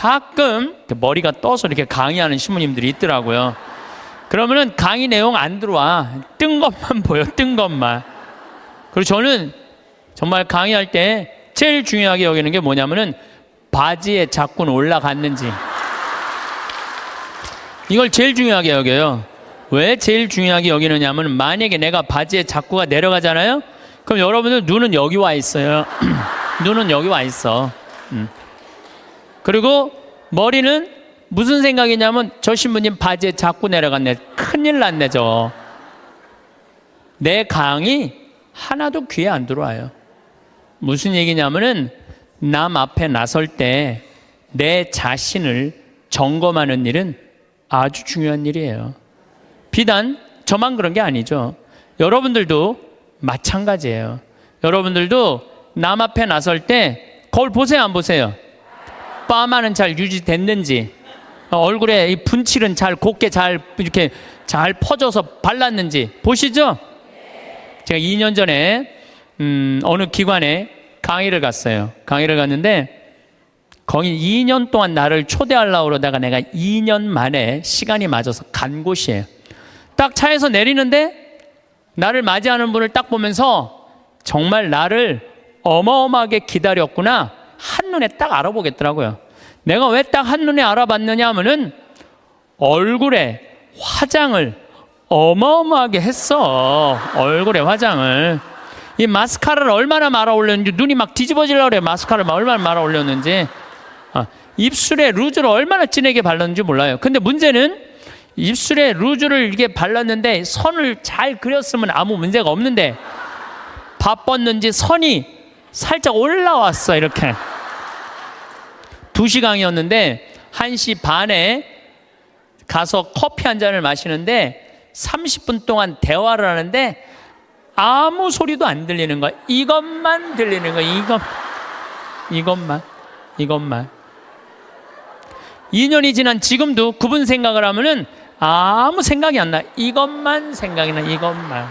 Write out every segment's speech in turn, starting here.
가끔 머리가 떠서 이렇게 강의하는 신부님들이 있더라고요. 그러면은 강의 내용 안 들어와. 뜬 것만 보여, 뜬 것만. 그리고 저는 정말 강의할 때 제일 중요하게 여기는 게 뭐냐면은 바지에 자꾸는 올라갔는지. 이걸 제일 중요하게 여겨요. 왜 제일 중요하게 여기느냐 하면 만약에 내가 바지에 자꾸가 내려가잖아요? 그럼 여러분들 눈은 여기 와 있어요. 눈은 여기 와 있어. 그리고 머리는 무슨 생각이냐면 저 신부님 바지에 자꾸 내려갔네. 큰일 났네 저. 내 강의 하나도 귀에 안 들어와요. 무슨 얘기냐면은 남 앞에 나설 때 내 자신을 점검하는 일은 아주 중요한 일이에요. 비단 저만 그런 게 아니죠. 여러분들도 마찬가지예요. 여러분들도 남 앞에 나설 때 거울 보세요, 안 보세요? 파마는 잘 유지됐는지, 얼굴에 이 분칠은 잘 곱게 잘 이렇게 잘 퍼져서 발랐는지 보시죠? 제가 2년 전에 어느 기관에 강의를 갔어요. 강의를 갔는데 거기 2년 동안 나를 초대하려고 그러다가 내가 2년 만에 시간이 맞아서 간 곳이에요. 딱 차에서 내리는데 나를 맞이하는 분을 딱 보면서 정말 나를 어마어마하게 기다렸구나 한눈에 딱 알아보겠더라고요. 내가 왜 딱 한눈에 알아봤느냐 하면은 얼굴에 화장을 어마어마하게 했어. 얼굴에 화장을. 이 마스카라를 얼마나 말아 올렸는지 눈이 막 뒤집어지려고 그래. 마스카라를 얼마나 말아 올렸는지. 입술에 루즈를 얼마나 진하게 발랐는지 몰라요. 근데 문제는 입술에 루즈를 이렇게 발랐는데 선을 잘 그렸으면 아무 문제가 없는데 바빴는지 선이 살짝 올라왔어. 이렇게 2시 강의였는데 1시 반에 가서 커피 한 잔을 마시는데 30분 동안 대화를 하는데 아무 소리도 안 들리는 거야. 이것만 들리는 거야. 이것만 2년이 지난 지금도 그분 생각을 하면은 아무 생각이 안 나. 이것만 생각이 나. 이것만.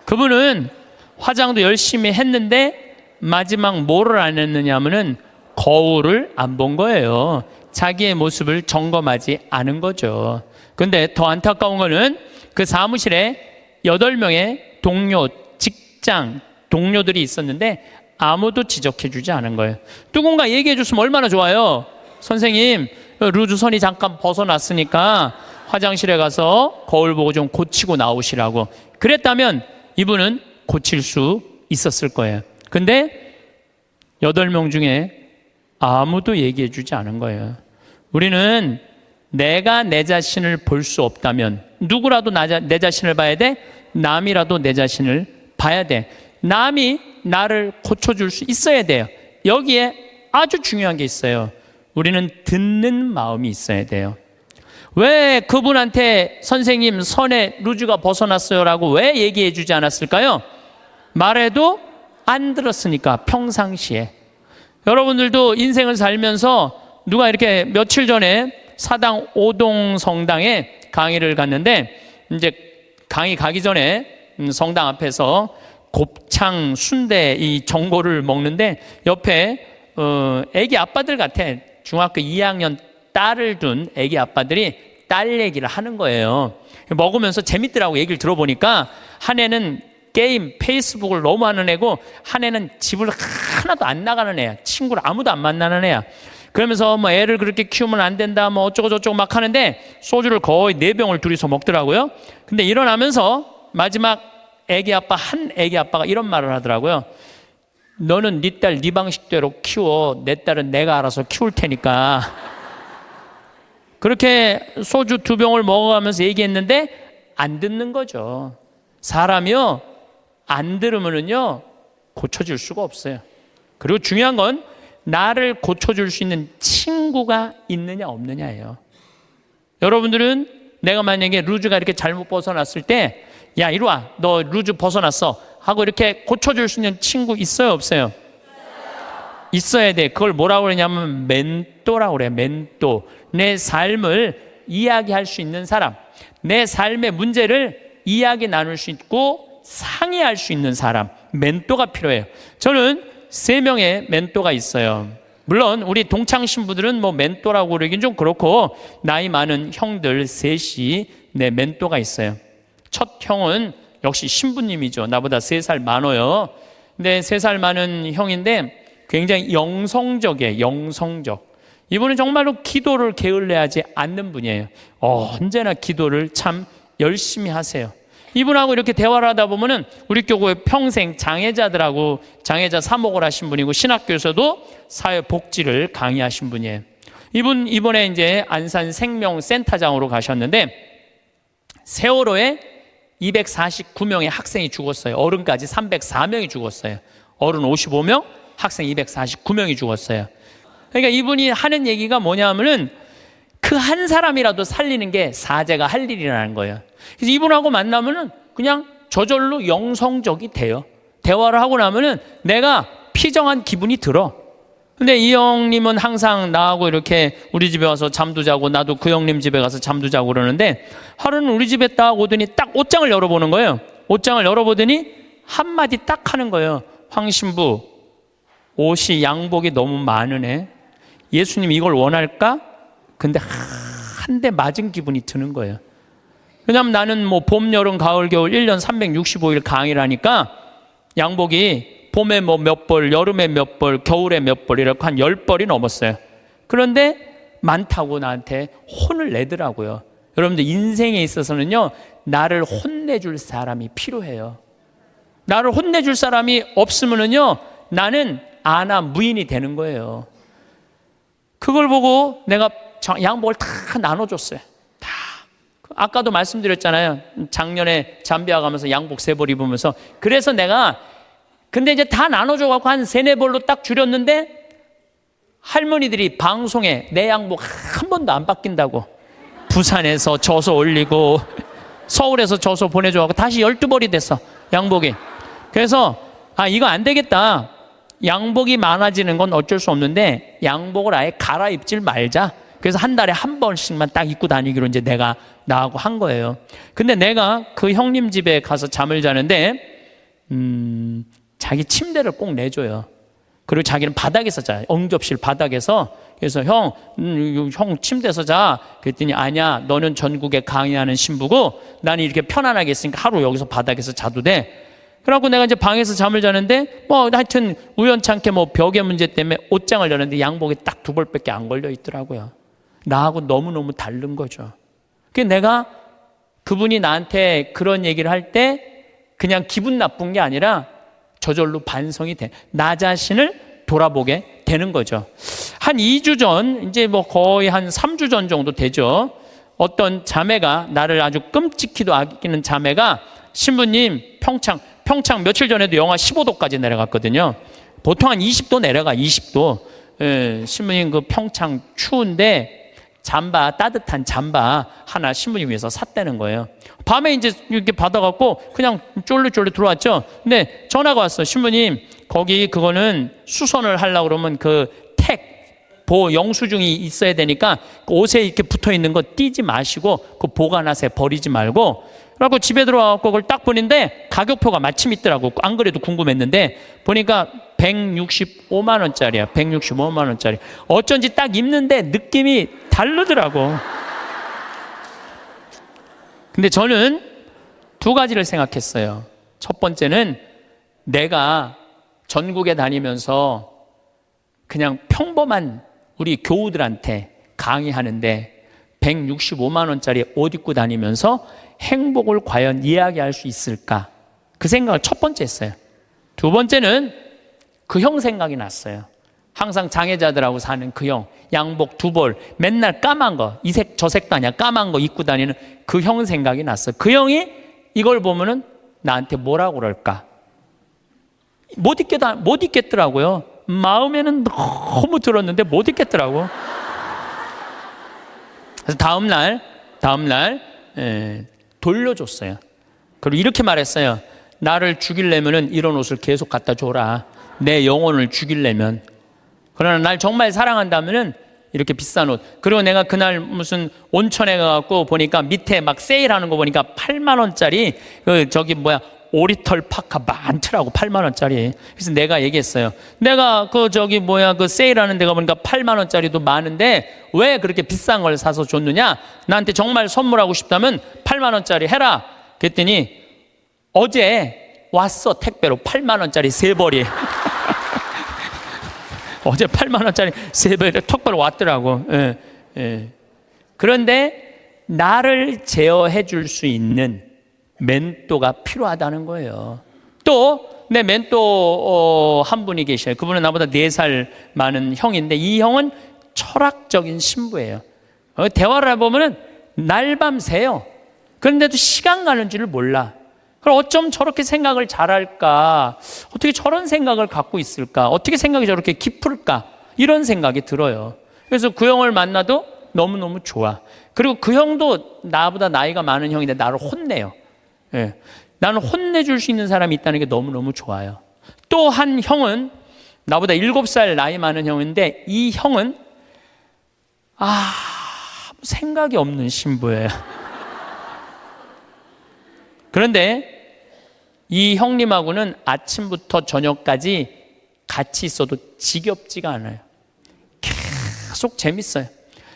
그분은 화장도 열심히 했는데 마지막 뭐를 안 했느냐 하면은 거울을 안 본 거예요. 자기의 모습을 점검하지 않은 거죠. 근데 더 안타까운 거는 그 사무실에 8명의 동료, 직장 동료들이 있었는데 아무도 지적해 주지 않은 거예요. 누군가 얘기해 줬으면 얼마나 좋아요. 선생님, 루즈 선이 잠깐 벗어났으니까 화장실에 가서 거울 보고 좀 고치고 나오시라고. 그랬다면 이분은 고칠 수 있었을 거예요. 근데 8명 중에 아무도 얘기해 주지 않은 거예요. 우리는 내가 내 자신을 볼 수 없다면 누구라도 내 자신을 봐야 돼? 남이라도 내 자신을 봐야 돼. 남이 나를 고쳐줄 수 있어야 돼요. 여기에 아주 중요한 게 있어요. 우리는 듣는 마음이 있어야 돼요. 왜 그분한테 선생님 선에 루즈가 벗어났어요 라고 왜 얘기해 주지 않았을까요? 말해도 안 들었으니까. 평상시에 여러분들도 인생을 살면서 누가 이렇게 며칠 전에 사당 오동 성당에 강의를 갔는데 이제 강의 가기 전에 성당 앞에서 곱창 순대 이 전골을 먹는데 옆에 애기 아빠들 같아. 중학교 2학년 딸을 둔 애기 아빠들이 딸 얘기를 하는 거예요. 먹으면서 재밌더라고. 얘기를 들어보니까 한 애는 게임 페이스북을 너무 하는 애고 한 애는 집을 하나도 안 나가는 애야. 친구를 아무도 안 만나는 애야. 그러면서 뭐 애를 그렇게 키우면 안 된다 뭐 어쩌고 저쩌고 막 하는데 소주를 거의 4병을 둘이서 먹더라고요. 근데 일어나면서 마지막 한 애기 아빠가 이런 말을 하더라고요. 너는 네 딸 네 방식대로 키워. 내 딸은 내가 알아서 키울 테니까. 그렇게 소주 2병을 먹어가면서 얘기했는데 안 듣는 거죠. 사람이요 안 들으면은요 고쳐줄 수가 없어요. 그리고 중요한 건 나를 고쳐줄 수 있는 친구가 있느냐 없느냐예요. 여러분들은 내가 만약에 루즈가 이렇게 잘못 벗어났을 때 야 이리 와 너 루즈 벗어났어 하고 이렇게 고쳐줄 수 있는 친구 있어요 없어요? 있어야 돼. 그걸 뭐라고 그러냐면 멘토라고 그래요. 멘토. 내 삶을 이야기할 수 있는 사람, 내 삶의 문제를 이야기 나눌 수 있고 상의할 수 있는 사람, 멘토가 필요해요. 저는 3명의 멘토가 있어요. 물론 우리 동창 신부들은 뭐 멘토라고 그러긴 좀 그렇고, 나이 많은 형들 셋이 내 멘토가 있어요. 첫 형은 역시 신부님이죠. 나보다 3살 많아요. 근데 3살 많은 형인데 굉장히 영성적이에요. 영성적. 이분은 정말로 기도를 게을리하지 않는 분이에요. 언제나 기도를 참 열심히 하세요. 이분하고 이렇게 대화를 하다 보면은 우리 교회 평생 장애자들하고 장애자 사목을 하신 분이고, 신학교에서도 사회복지를 강의하신 분이에요. 이분 이번에 이제 안산 생명센터장으로 가셨는데, 세월호에 249명의 학생이 죽었어요. 어른까지 304명이 죽었어요. 어른 55명, 학생 249명이 죽었어요. 그러니까 이분이 하는 얘기가 뭐냐면은 그 한 사람이라도 살리는 게 사제가 할 일이라는 거예요. 그래서 이분하고 만나면은 그냥 저절로 영성적이 돼요. 대화를 하고 나면은 내가 피정한 기분이 들어. 근데 이 형님은 항상 나하고 이렇게 우리 집에 와서 잠도 자고, 나도 그 형님 집에 가서 잠도 자고 그러는데, 하루는 우리 집에 딱 오더니 딱 옷장을 열어보는 거예요. 옷장을 열어보더니 한마디 딱 하는 거예요. 황 신부, 옷이 양복이 너무 많으네. 예수님 이걸 원할까? 근데 한 대 맞은 기분이 드는 거예요. 왜냐하면 나는 뭐 봄, 여름, 가을, 겨울 1년 365일 강의를 하니까 양복이 봄에 뭐 몇 벌, 여름에 몇 벌, 겨울에 몇 벌 이렇게 한 10벌이 넘었어요. 그런데 많다고 나한테 혼을 내더라고요. 여러분들 인생에 있어서는요, 나를 혼내줄 사람이 필요해요. 나를 혼내줄 사람이 없으면은요, 나는 아나 무인이 되는 거예요. 그걸 보고 내가 양복을 다 나눠줬어요. 다. 아까도 말씀드렸잖아요. 작년에 잠비아 가면서 양복 3벌 입으면서. 그래서 내가 근데 이제 다 나눠줘갖고 한 3-4벌로 딱 줄였는데, 할머니들이 방송에 내 양복 한 번도 안 바뀐다고 부산에서 져서 올리고 서울에서 져서 보내줘갖고 다시 12벌이 됐어, 양복이. 그래서 이거 안 되겠다. 양복이 많아지는 건 어쩔 수 없는데 양복을 아예 갈아입질 말자. 그래서 한 달에 한 번씩만 딱 입고 다니기로 이제 내가 나하고 한 거예요. 근데 내가 그 형님 집에 가서 잠을 자는데 자기 침대를 꼭 내줘요. 그리고 자기는 바닥에서 자요. 응접실 바닥에서. 그래서 형 침대에서 자. 그랬더니 아니야, 너는 전국에 강의하는 신부고 나는 이렇게 편안하게 있으니까 하루 여기서 바닥에서 자도 돼. 그래갖고 내가 이제 방에서 잠을 자는데 뭐 하여튼 우연찮게 뭐 벽의 문제 때문에 옷장을 열었는데 양복이 딱 2벌밖에 안 걸려 있더라고요. 나하고 너무너무 다른 거죠. 그래서 내가 그분이 나한테 그런 얘기를 할 때 그냥 기분 나쁜 게 아니라 저절로 반성이 돼. 나 자신을 돌아보게 되는 거죠. 한 2주 전, 이제 뭐 거의 한 3주 전 정도 되죠. 어떤 자매가, 나를 아주 끔찍히도 아끼는 자매가, 신부님 평창 며칠 전에도 영하 15도까지 내려갔거든요. 보통 한 20도 내려가, 20도. 신부님 그 평창 추운데 잠바, 따뜻한 잠바 하나 신부님 위해서 샀다는 거예요. 밤에 이제 이렇게 받아갖고 그냥 쫄래쫄래 들어왔죠. 근데 전화가 왔어. 신부님, 거기 그거는 수선을 하려고 그러면 그 영수증이 있어야 되니까 그 옷에 이렇게 붙어 있는 거 띄지 마시고 그 보관하세요. 버리지 말고. 그래갖고 집에 들어와갖고 그걸 딱 보는데 가격표가 마침 있더라고. 안 그래도 궁금했는데 보니까 165만 원짜리야. 165만 원짜리. 어쩐지 딱 입는데 느낌이 다르더라고. 근데 저는 2가지를 생각했어요. 첫 번째는 내가 전국에 다니면서 그냥 평범한 우리 교우들한테 강의하는데 165만 원짜리 옷 입고 다니면서 행복을 과연 이야기할 수 있을까? 그 생각을 첫 번째 했어요. 2번째는 그 형 생각이 났어요. 항상 장애자들하고 사는 그 형, 양복 2벌, 맨날 까만 거, 이 색 저 색도 아니야, 까만 거 입고 다니는 그 형 생각이 났어요. 그 형이 이걸 보면은 나한테 뭐라고 그럴까? 못 입겠더라고요. 마음에는 너무 들었는데 못 입겠더라고. 그래서 다음날 돌려줬어요. 그리고 이렇게 말했어요. 나를 죽이려면은 이런 옷을 계속 갖다 줘라. 내 영혼을 죽이려면. 그러나 날 정말 사랑한다면은 이렇게 비싼 옷. 그리고 내가 그날 무슨 온천에 가갖고 보니까 밑에 막 세일하는 거 보니까 8만 원짜리 오리털 파카 많더라고. 8만 원짜리. 그래서 내가 얘기했어요. 내가 그 세일하는 데가 보니까 8만 원짜리도 많은데 왜 그렇게 비싼 걸 사서 줬느냐? 나한테 정말 선물하고 싶다면 8만 원짜리 해라. 그랬더니 어제 왔어. 택배로 8만 원짜리 3벌이. 어제 8만 원짜리 3벌이 택배로 왔더라고. 예, 예. 그런데 나를 제어해 줄 수 있는 멘토가 필요하다는 거예요. 또 내 멘토 한 분이 계셔요. 그분은 나보다 4살 많은 형인데 이 형은 철학적인 신부예요. 대화를 해보면 날밤 새요. 그런데도 시간 가는 줄을 몰라. 그럼 어쩜 저렇게 생각을 잘할까? 어떻게 저런 생각을 갖고 있을까? 어떻게 생각이 저렇게 깊을까? 이런 생각이 들어요. 그래서 그 형을 만나도 너무너무 좋아. 그리고 그 형도 나보다 나이가 많은 형인데 나를 혼내요. 예. 나는 혼내줄 수 있는 사람이 있다는 게 너무너무 좋아요. 또 한 형은 나보다 7살 나이 많은 형인데 이 형은 생각이 없는 신부예요. 그런데 이 형님하고는 아침부터 저녁까지 같이 있어도 지겹지가 않아요. 계속 재밌어요.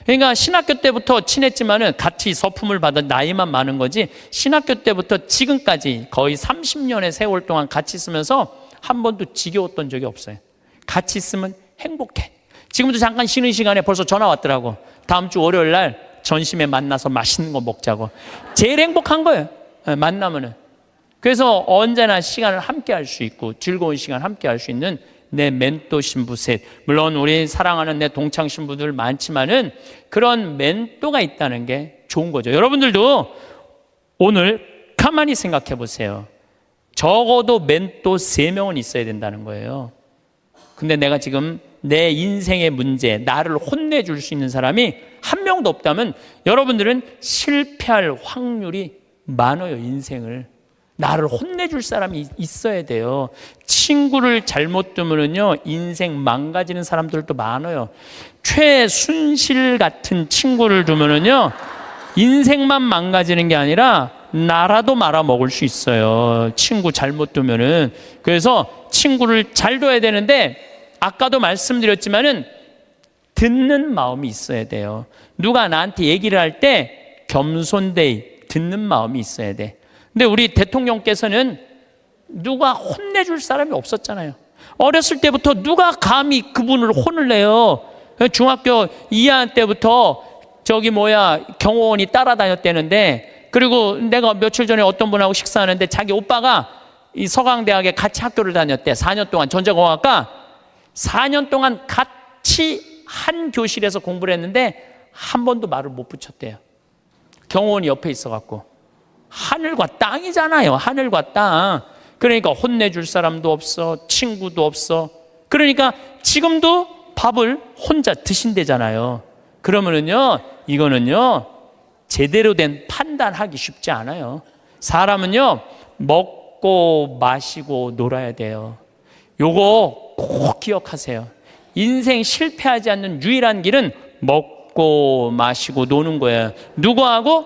그러니까 신학교 때부터 친했지만은 같이 서품을 받은 나이만 많은 거지 신학교 때부터 지금까지 거의 30년의 세월 동안 같이 있으면서 한 번도 지겨웠던 적이 없어요. 같이 있으면 행복해. 지금도 잠깐 쉬는 시간에 벌써 전화 왔더라고. 다음 주 월요일 날 전심에 만나서 맛있는 거 먹자고. 제일 행복한 거예요. 만나면은. 그래서 언제나 시간을 함께 할 수 있고 즐거운 시간 함께 할 수 있는 내 멘토 신부 셋. 물론 우리 사랑하는 내 동창 신부들 많지만은 그런 멘토가 있다는 게 좋은 거죠. 여러분들도 오늘 가만히 생각해 보세요. 적어도 멘토 3명은 있어야 된다는 거예요. 근데 내가 지금 내 인생의 문제, 나를 혼내줄 수 있는 사람이 한 명도 없다면 여러분들은 실패할 확률이 많아요. 인생을. 나를 혼내줄 사람이 있어야 돼요. 친구를 잘못 두면요 인생 망가지는 사람들도 많아요. 최순실 같은 친구를 두면요 인생만 망가지는 게 아니라 나라도 말아먹을 수 있어요. 친구 잘못 두면은. 그래서 친구를 잘 둬야 되는데 아까도 말씀드렸지만은 듣는 마음이 있어야 돼요. 누가 나한테 얘기를 할 때 겸손되이 듣는 마음이 있어야 돼. 근데 우리 대통령께서는 누가 혼내줄 사람이 없었잖아요. 어렸을 때부터 누가 감히 그분을 혼을 내요. 중학교 2학년 때부터 경호원이 따라다녔다는데, 그리고 내가 며칠 전에 어떤 분하고 식사하는데 자기 오빠가 이 서강대학에 같이 학교를 다녔대. 4년 동안 전자공학과 4년 동안 같이 한 교실에서 공부를 했는데 한 번도 말을 못 붙였대요. 경호원이 옆에 있어갖고. 하늘과 땅이잖아요. 하늘과 땅. 그러니까 혼내줄 사람도 없어. 친구도 없어. 그러니까 지금도 밥을 혼자 드신대잖아요. 그러면은요, 이거는요, 제대로 된 판단하기 쉽지 않아요. 사람은요, 먹고 마시고 놀아야 돼요. 요거 꼭 기억하세요. 인생 실패하지 않는 유일한 길은 먹고 마시고 노는 거예요. 누구하고?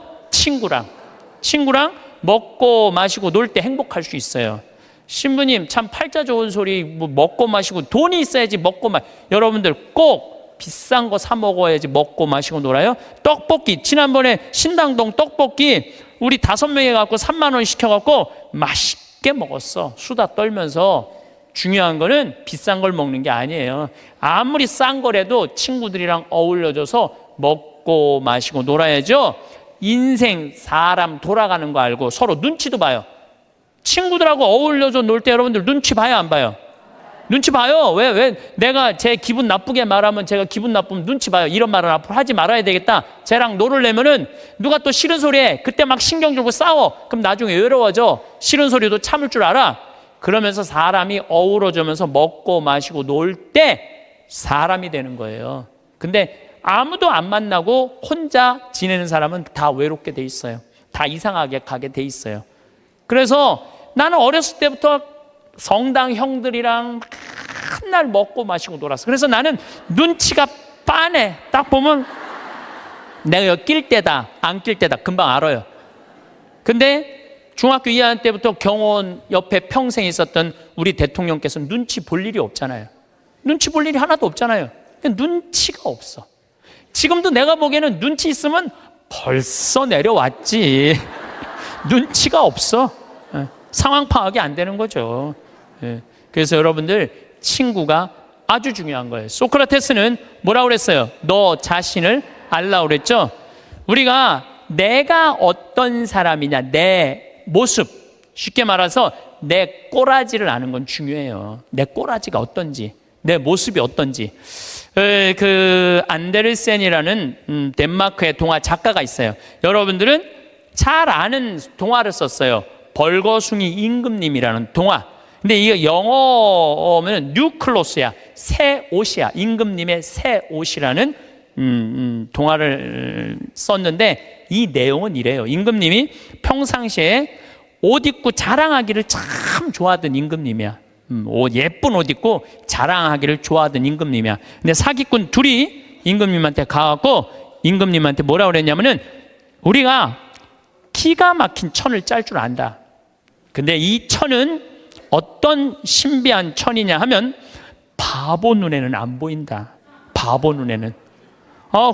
친구랑 먹고 마시고 놀 때 행복할 수 있어요. 신부님 참 팔자 좋은 소리, 먹고 마시고 돈이 있어야지 여러분들 꼭 비싼 거 사 먹어야지 먹고 마시고 놀아요. 떡볶이, 지난번에 신당동 떡볶이 우리 5명이 갖고 3만 원 시켜갖고 맛있게 먹었어. 수다 떨면서. 중요한 거는 비싼 걸 먹는 게 아니에요. 아무리 싼 거라도 친구들이랑 어울려져서 먹고 마시고 놀아야죠. 인생 사람 돌아가는 거 알고 서로 눈치도 봐요. 친구들하고 어울려서 놀 때 여러분들 눈치 봐요, 안 봐요? 눈치 봐요. 왜 내가 제 기분 나쁘게 말하면 제가 기분 나쁘면 눈치 봐요. 이런 말은 앞으로 하지 말아야 되겠다. 쟤랑 놀으려면은 누가 또 싫은 소리 해. 그때 막 신경 주고 싸워. 그럼 나중에 외로워져. 싫은 소리도 참을 줄 알아. 그러면서 사람이 어우러지면서 먹고 마시고 놀 때 사람이 되는 거예요. 근데 아무도 안 만나고 혼자 지내는 사람은 다 외롭게 돼 있어요. 다 이상하게 가게 돼 있어요. 그래서 나는 어렸을 때부터 성당 형들이랑 맨날 먹고 마시고 놀았어. 그래서 나는 눈치가 빠네. 딱 보면 내가 여기 낄 때다 안 낄 때다 금방 알아요. 근데 중학교 2학년 때부터 경호원 옆에 평생 있었던 우리 대통령께서 눈치 볼 일이 없잖아요. 눈치 볼 일이 하나도 없잖아요. 눈치가 없어. 지금도 내가 보기에는 눈치 있으면 벌써 내려왔지. 눈치가 없어. 상황 파악이 안 되는 거죠. 그래서 여러분들, 친구가 아주 중요한 거예요. 소크라테스는 뭐라고 그랬어요? 너 자신을 알라고 그랬죠? 우리가 내가 어떤 사람이냐, 내 모습, 쉽게 말해서 내 꼬라지를 아는 건 중요해요. 내 꼬라지가 어떤지, 내 모습이 어떤지. 그 안데르센이라는 덴마크의 동화 작가가 있어요. 여러분들은 잘 아는 동화를 썼어요. 벌거숭이 임금님이라는 동화. 근데 이게 영어면 뉴클로스야, 새 옷이야. 임금님의 새 옷이라는 동화를 썼는데, 이 내용은 이래요. 임금님이 평상시에 옷 입고 자랑하기를 참 좋아하던 임금님이야. 예쁜 옷 입고 자랑하기를 좋아하던 임금님이야. 근데 사기꾼 둘이 임금님한테 가갖고 임금님한테 뭐라고 그랬냐면은, 우리가 기가 막힌 천을 짤 줄 안다. 근데 이 천은 어떤 신비한 천이냐 하면 바보 눈에는 안 보인다. 바보 눈에는.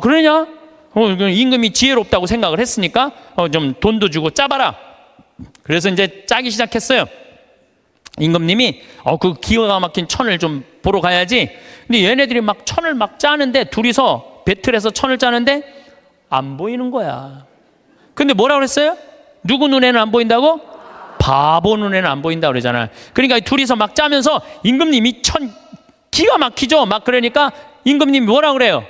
그러냐? 임금이 지혜롭다고 생각을 했으니까 좀 돈도 주고 짜봐라. 그래서 이제 짜기 시작했어요. 임금님이 그 기가 막힌 천을 좀 보러 가야지. 근데 얘네들이 막 천을 막 짜는데, 둘이서 배틀해서 천을 짜는데 안 보이는 거야. 근데 뭐라고 그랬어요? 누구 눈에는 안 보인다고? 바보 눈에는 안 보인다 그러잖아요. 그러니까 둘이서 막 짜면서 임금님이 천 기가 막히죠. 막 그러니까 임금님이 뭐라고 그래요?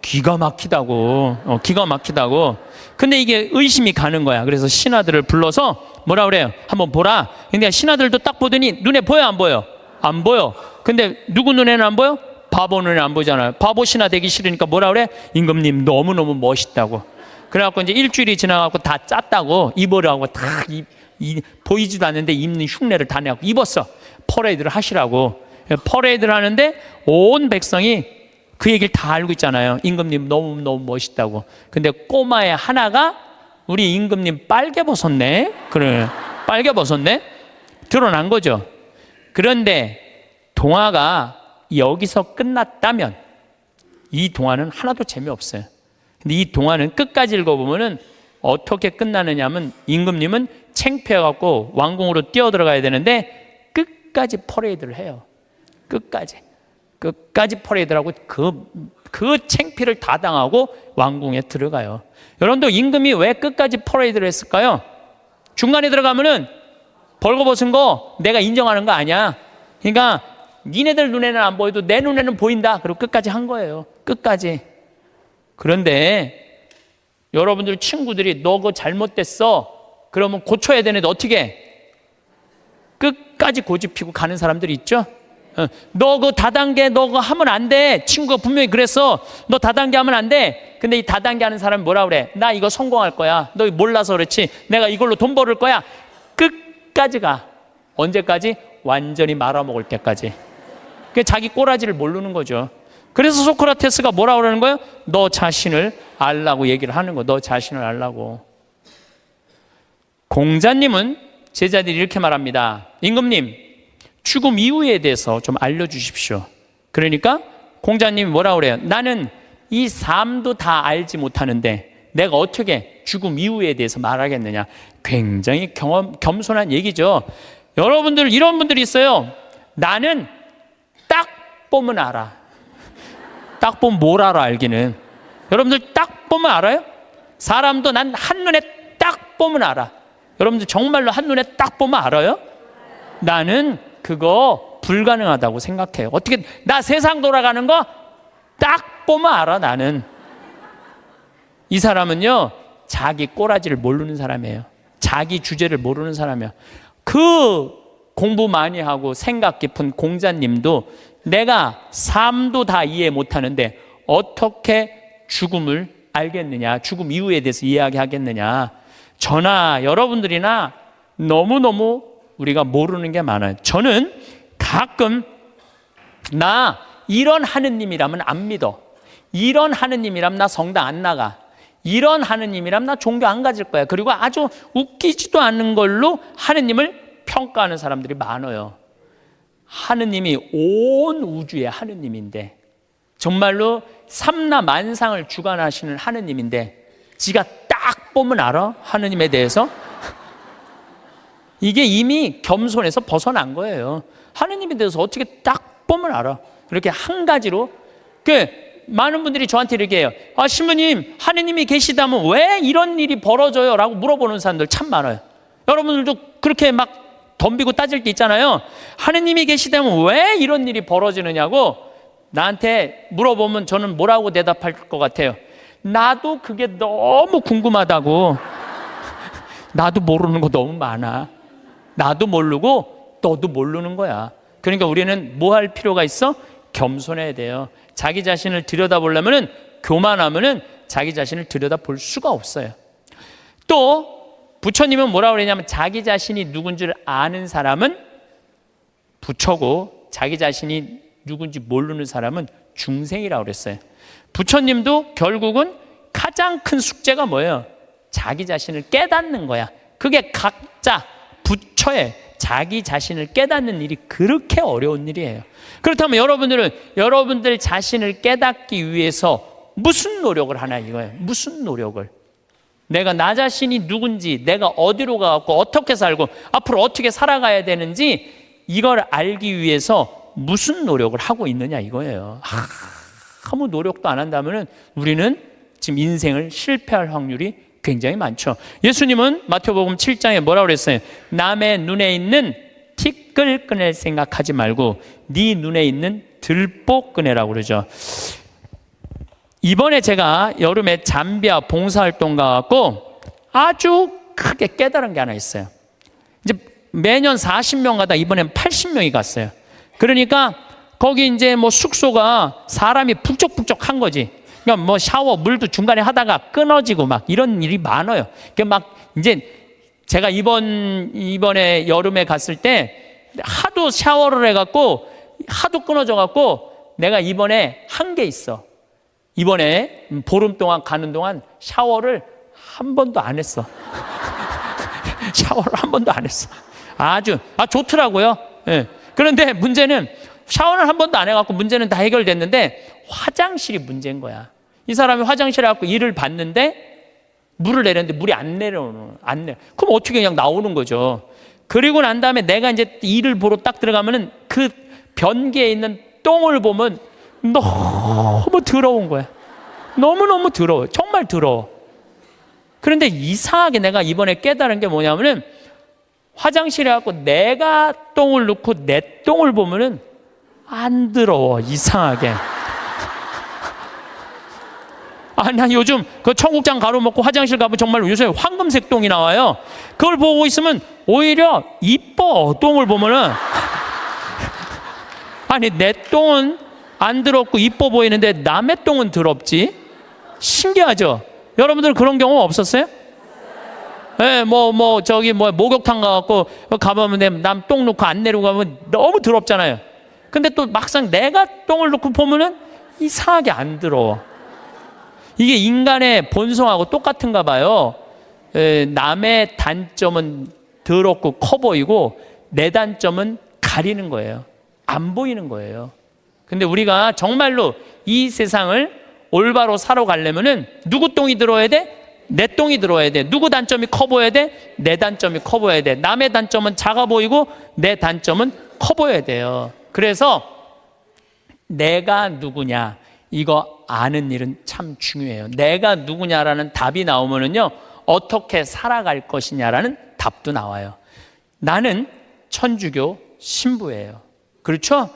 기가 막히다고. 기가 막히다고. 근데 이게 의심이 가는 거야. 그래서 신하들을 불러서 뭐라 그래요? 한번 보라. 근데 신하들도 딱 보더니 눈에 보여, 안 보여? 안 보여. 근데 누구 눈에는 안 보여? 바보 눈에는 안 보이잖아요. 바보 신하 되기 싫으니까 뭐라 그래? 임금님 너무너무 멋있다고. 그래갖고 이제 일주일이 지나갖고 다 짰다고 입으라고 다 보이지도 않는데 입는 흉내를 다 내갖고 입었어. 퍼레이드를 하시라고. 퍼레이드를 하는데 온 백성이 그 얘기를 다 알고 있잖아요. 임금님 너무너무 멋있다고. 근데 꼬마의 하나가 우리 임금님 빨개 벗었네. 그래, 빨개 벗었네. 드러난 거죠. 그런데 동화가 여기서 끝났다면 이 동화는 하나도 재미없어요. 근데 이 동화는 끝까지 읽어보면은 어떻게 끝나느냐 하면, 임금님은 창피해갖고 왕궁으로 뛰어들어가야 되는데 끝까지 퍼레이드를 해요. 끝까지 퍼레이드를 하고 그 창피를 다 당하고 왕궁에 들어가요. 여러분도 임금이 왜 끝까지 퍼레이드를 했을까요? 중간에 들어가면은 벌거벗은 거 내가 인정하는 거 아니야. 그러니까 니네들 눈에는 안 보여도 내 눈에는 보인다. 그리고 끝까지 한 거예요. 끝까지. 그런데 여러분들 친구들이 너 그거 잘못됐어. 그러면 고쳐야 되는데 어떻게 해? 끝까지 고집피고 가는 사람들이 있죠. 너 그 다단계 너 그거 하면 안 돼. 친구가 분명히 그랬어. 너 다단계 하면 안 돼. 근데 이 다단계 하는 사람이 뭐라 그래? 나 이거 성공할 거야. 너 몰라서 그렇지. 내가 이걸로 돈 벌을 거야. 끝까지 가. 언제까지? 완전히 말아먹을 때까지. 그게 자기 꼬라지를 모르는 거죠. 그래서 소크라테스가 뭐라고 그러는 거예요? 너 자신을 알라고 얘기를 하는 거. 너 자신을 알라고. 공자님은 제자들이 이렇게 말합니다. 임금님, 죽음 이후에 대해서 좀 알려주십시오. 그러니까 공자님이 뭐라고 그래요? 나는 이 삶도 다 알지 못하는데 내가 어떻게 죽음 이후에 대해서 말하겠느냐. 굉장히 겸손한 얘기죠. 여러분들 이런 분들이 있어요. 나는 딱 보면 알아. 딱 보면 뭘 알아, 알기는. 여러분들 딱 보면 알아요? 사람도 난 한눈에 딱 보면 알아. 여러분들 정말로 한눈에 딱 보면 알아요? 나는 그거 불가능하다고 생각해요. 어떻게, 나 세상 돌아가는 거 딱 보면 알아, 나는. 이 사람은요, 자기 꼬라지를 모르는 사람이에요. 자기 주제를 모르는 사람이에요. 그 공부 많이 하고 생각 깊은 공자님도 내가 삶도 다 이해 못하는데 어떻게 죽음을 알겠느냐, 죽음 이후에 대해서 이야기하겠느냐. 저나 여러분들이나 너무너무 우리가 모르는 게 많아요. 저는 가끔 나 이런 하느님이라면 안 믿어. 이런 하느님이라면 나 성당 안 나가. 이런 하느님이라면 나 종교 안 가질 거야. 그리고 아주 웃기지도 않는 걸로 하느님을 평가하는 사람들이 많아요. 하느님이 온 우주의 하느님인데, 정말로 삼라 만상을 주관하시는 하느님인데, 지가 딱 보면 알아? 하느님에 대해서? 이게 이미 겸손에서 벗어난 거예요. 하느님에 대해서 어떻게 딱 보면 알아? 그렇게 한 가지로. 많은 분들이 저한테 이렇게 해요. 아, 신부님, 하느님이 계시다면 왜 이런 일이 벌어져요? 라고 물어보는 사람들 참 많아요. 여러분들도 그렇게 막 덤비고 따질 게 있잖아요. 하느님이 계시다면 왜 이런 일이 벌어지느냐고 나한테 물어보면 저는 뭐라고 대답할 것 같아요? 나도 그게 너무 궁금하다고. 나도 모르는 거 너무 많아. 나도 모르고 너도 모르는 거야. 그러니까 우리는 뭐 할 필요가 있어? 겸손해야 돼요. 자기 자신을 들여다보려면은, 교만하면은 자기 자신을 들여다볼 수가 없어요. 또 부처님은 뭐라고 그러냐면, 자기 자신이 누군 줄 아는 사람은 부처고 자기 자신이 누군지 모르는 사람은 중생이라고 그랬어요. 부처님도 결국은 가장 큰 숙제가 뭐예요? 자기 자신을 깨닫는 거야. 그게 각자 부처의 자기 자신을 깨닫는 일이 그렇게 어려운 일이에요. 그렇다면 여러분들은 여러분들 자신을 깨닫기 위해서 무슨 노력을 하나 이거예요. 무슨 노력을? 내가 나 자신이 누군지, 내가 어디로 가고 어떻게 살고 앞으로 어떻게 살아가야 되는지, 이걸 알기 위해서 무슨 노력을 하고 있느냐 이거예요. 아무 노력도 안 한다면 우리는 지금 인생을 실패할 확률이 굉장히 많죠. 예수님은 마태복음 7장에 뭐라고 그랬어요? 남의 눈에 있는 티끌 꺼낼 생각하지 말고 네 눈에 있는 들보 꺼내라고 그러죠. 이번에 제가 여름에 잠비아 봉사활동 가갖고 아주 크게 깨달은 게 하나 있어요. 이제 매년 40명 가다 이번엔 80명이 갔어요. 그러니까 거기 이제 뭐 숙소가 사람이 북적북적한 거지. 그러니까 뭐 샤워 물도 중간에 하다가 끊어지고 막 이런 일이 많아요. 그러니까 막 이제 제가 이번에 여름에 갔을 때 하도 샤워를 해갖고 하도 끊어져갖고 내가 이번에 한 게 있어. 이번에 보름 동안 가는 동안 샤워를 한 번도 안 했어. 샤워를 한 번도 안 했어. 아주 좋더라고요. 예. 그런데 문제는 샤워를 한 번도 안 해갖고 문제는 다 해결됐는데 화장실이 문제인 거야. 이 사람이 화장실에 갖고 일을 봤는데 물을 내렸는데 물이 안 내려오는. 그럼 어떻게 그냥 나오는 거죠. 그리고 난 다음에 내가 이제 일을 보러 딱 들어가면은 그 변기에 있는 똥을 보면 너무 더러운 거야. 너무너무 더러워. 정말 더러워. 그런데 이상하게 내가 이번에 깨달은 게 뭐냐면은 화장실에 갖고 내가 똥을 넣고 내 똥을 보면은 안 더러워. 이상하게. 난 요즘 그 청국장 가루 먹고 화장실 가면 정말 요새 황금색 똥이 나와요. 그걸 보고 있으면 오히려 이뻐. 똥을 보면은. 아니, 내 똥은 안 더럽고 이뻐 보이는데 남의 똥은 더럽지? 신기하죠? 여러분들 그런 경험 없었어요? 네, 저기 목욕탕 가갖고 가보면 남 똥 놓고 안 내리고 가면 너무 더럽잖아요. 근데 또 막상 내가 똥을 놓고 보면은 이상하게 안 더러워. 이게 인간의 본성하고 똑같은가 봐요. 남의 단점은 더럽고 커 보이고 내 단점은 가리는 거예요. 안 보이는 거예요. 근데 우리가 정말로 이 세상을 올바로 살아가려면은 누구 똥이 들어야 돼? 내 똥이 들어야 돼. 누구 단점이 커 보여야 돼? 내 단점이 커 보여야 돼. 남의 단점은 작아 보이고 내 단점은 커 보여야 돼요. 그래서 내가 누구냐 이거 아는 일은 참 중요해요. 내가 누구냐라는 답이 나오면은요, 어떻게 살아갈 것이냐라는 답도 나와요. 나는 천주교 신부예요. 그렇죠?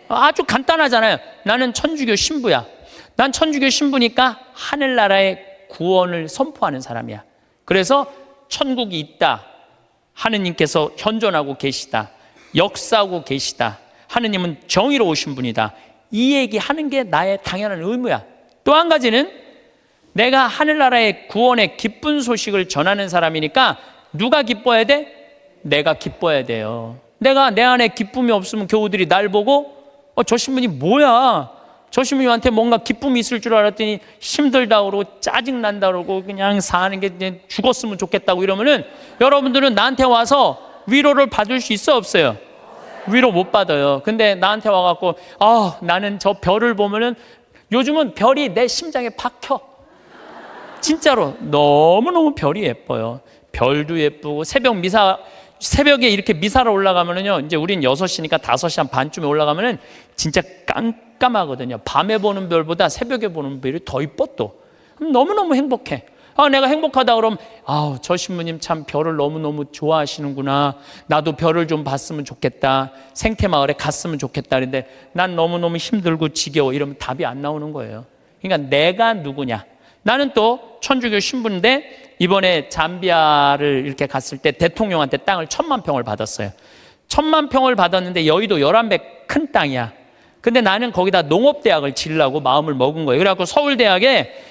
아주 간단하잖아요. 나는 천주교 신부야. 난 천주교 신부니까 하늘나라의 구원을 선포하는 사람이야. 그래서 천국이 있다. 하느님께서 현존하고 계시다. 역사하고 계시다. 하느님은 정의로우신 분이다. 이 얘기하는 게 나의 당연한 의무야. 또 한 가지는 내가 하늘나라의 구원의 기쁜 소식을 전하는 사람이니까 누가 기뻐해야 돼? 내가 기뻐해야 돼요. 내가 내 안에 기쁨이 없으면 교우들이 날 보고 저 신부님 뭐야? 저 신부님한테 뭔가 기쁨이 있을 줄 알았더니 힘들다 그러고 짜증난다 그러고 그냥 사는 게 이제 죽었으면 좋겠다고 이러면은 여러분들은 나한테 와서 위로를 받을 수 있어 없어요? 위로 못 받아요. 근데 나한테 와갖고 나는 저 별을 보면은 요즘은 별이 내 심장에 박혀. 진짜로 너무너무 별이 예뻐요. 별도 예쁘고 새벽에 이렇게 미사를 올라가면은요, 이제 우린 6시니까 5시 한 반쯤에 올라가면은 진짜 깜깜하거든요. 밤에 보는 별보다 새벽에 보는 별이 더 이뻐 또. 너무너무 행복해. 내가 행복하다 그러면 저 신부님 참 별을 너무너무 좋아하시는구나. 나도 별을 좀 봤으면 좋겠다. 생태마을에 갔으면 좋겠다. 그런데 난 너무너무 힘들고 지겨워. 이러면 답이 안 나오는 거예요. 그러니까 내가 누구냐. 나는 또 천주교 신부인데 이번에 잠비아를 이렇게 갔을 때 대통령한테 땅을 1000만 평을 받았어요. 1000만 평을 받았는데 여의도 11배 큰 땅이야. 근데 나는 거기다 농업대학을 지으려고 마음을 먹은 거예요. 그래갖고 서울대학에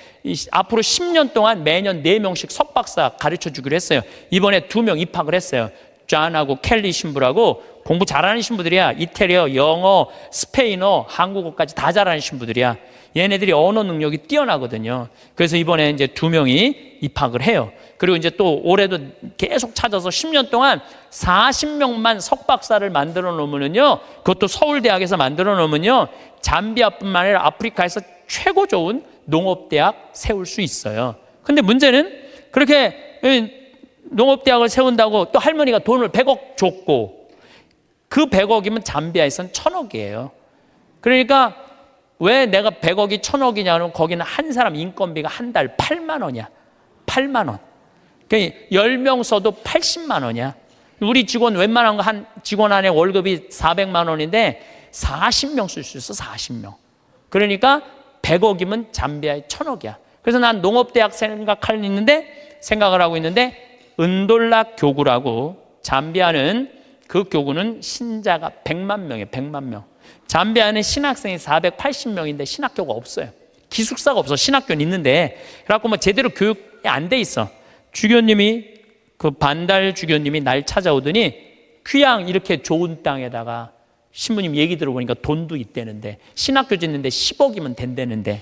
앞으로 10년 동안 매년 4명씩 석박사 가르쳐 주기로 했어요. 이번에 2명 입학을 했어요. 존하고 켈리 신부라고 공부 잘하는 신부들이야. 이태리어, 영어, 스페인어, 한국어까지 다 잘하는 신부들이야. 얘네들이 언어 능력이 뛰어나거든요. 그래서 이번에 이제 2명이 입학을 해요. 그리고 이제 또 올해도 계속 찾아서 10년 동안 40명만 석박사를 만들어 놓으면요, 그것도 서울대학에서 만들어 놓으면요, 잠비아뿐만 아니라 아프리카에서 최고 좋은 농업대학 세울 수 있어요. 근데 문제는 그렇게 농업대학을 세운다고 또 할머니가 돈을 100억 줬고, 그 100억이면 잠비아에서는 1000억이에요. 그러니까 왜 내가 100억이 1000억이냐면 거기는 한 사람 인건비가 한 달 8만 원이야. 8만 원. 그러니까 10명 써도 80만 원이야. 우리 직원 웬만한 거 한 직원 안에 월급이 400만 원인데 40명 쓸 수 있어. 40명. 그러니까 100억이면 잠비아에 1000억이야. 그래서 난 농업대학 생각을 하고 있는데 은돌라 교구라고, 잠비아는 그 교구는 신자가 100만 명이에요. 100만 명. 잠비아는 신학생이 480명인데 신학교가 없어요. 기숙사가 없어. 신학교는 있는데. 그래갖고 제대로 교육이 안 돼 있어. 주교님이, 그 반달 주교님이 날 찾아오더니 귀양 이렇게 좋은 땅에다가 신부님 얘기 들어보니까 돈도 있대는데, 신학교 짓는데 10억이면 된다는데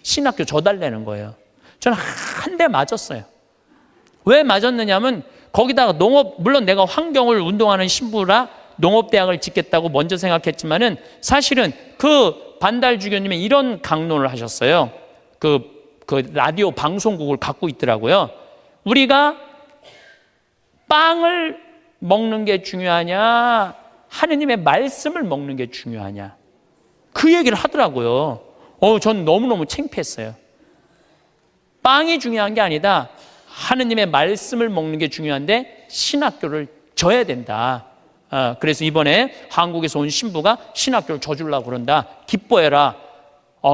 신학교 줘달라는 거예요. 저는 한 대 맞았어요. 왜 맞았느냐면 거기다가 물론 내가 환경을 운동하는 신부라 농업대학을 짓겠다고 먼저 생각했지만은 사실은 그 반달 주교님이 이런 강론을 하셨어요. 그 라디오 방송국을 갖고 있더라고요. 우리가 빵을 먹는 게 중요하냐, 하느님의 말씀을 먹는 게 중요하냐, 그 얘기를 하더라고요. 전 너무너무 창피했어요. 빵이 중요한 게 아니다. 하느님의 말씀을 먹는 게 중요한데 신학교를 져야 된다. 그래서 이번에 한국에서 온 신부가 신학교를 져주려고 그런다. 기뻐해라.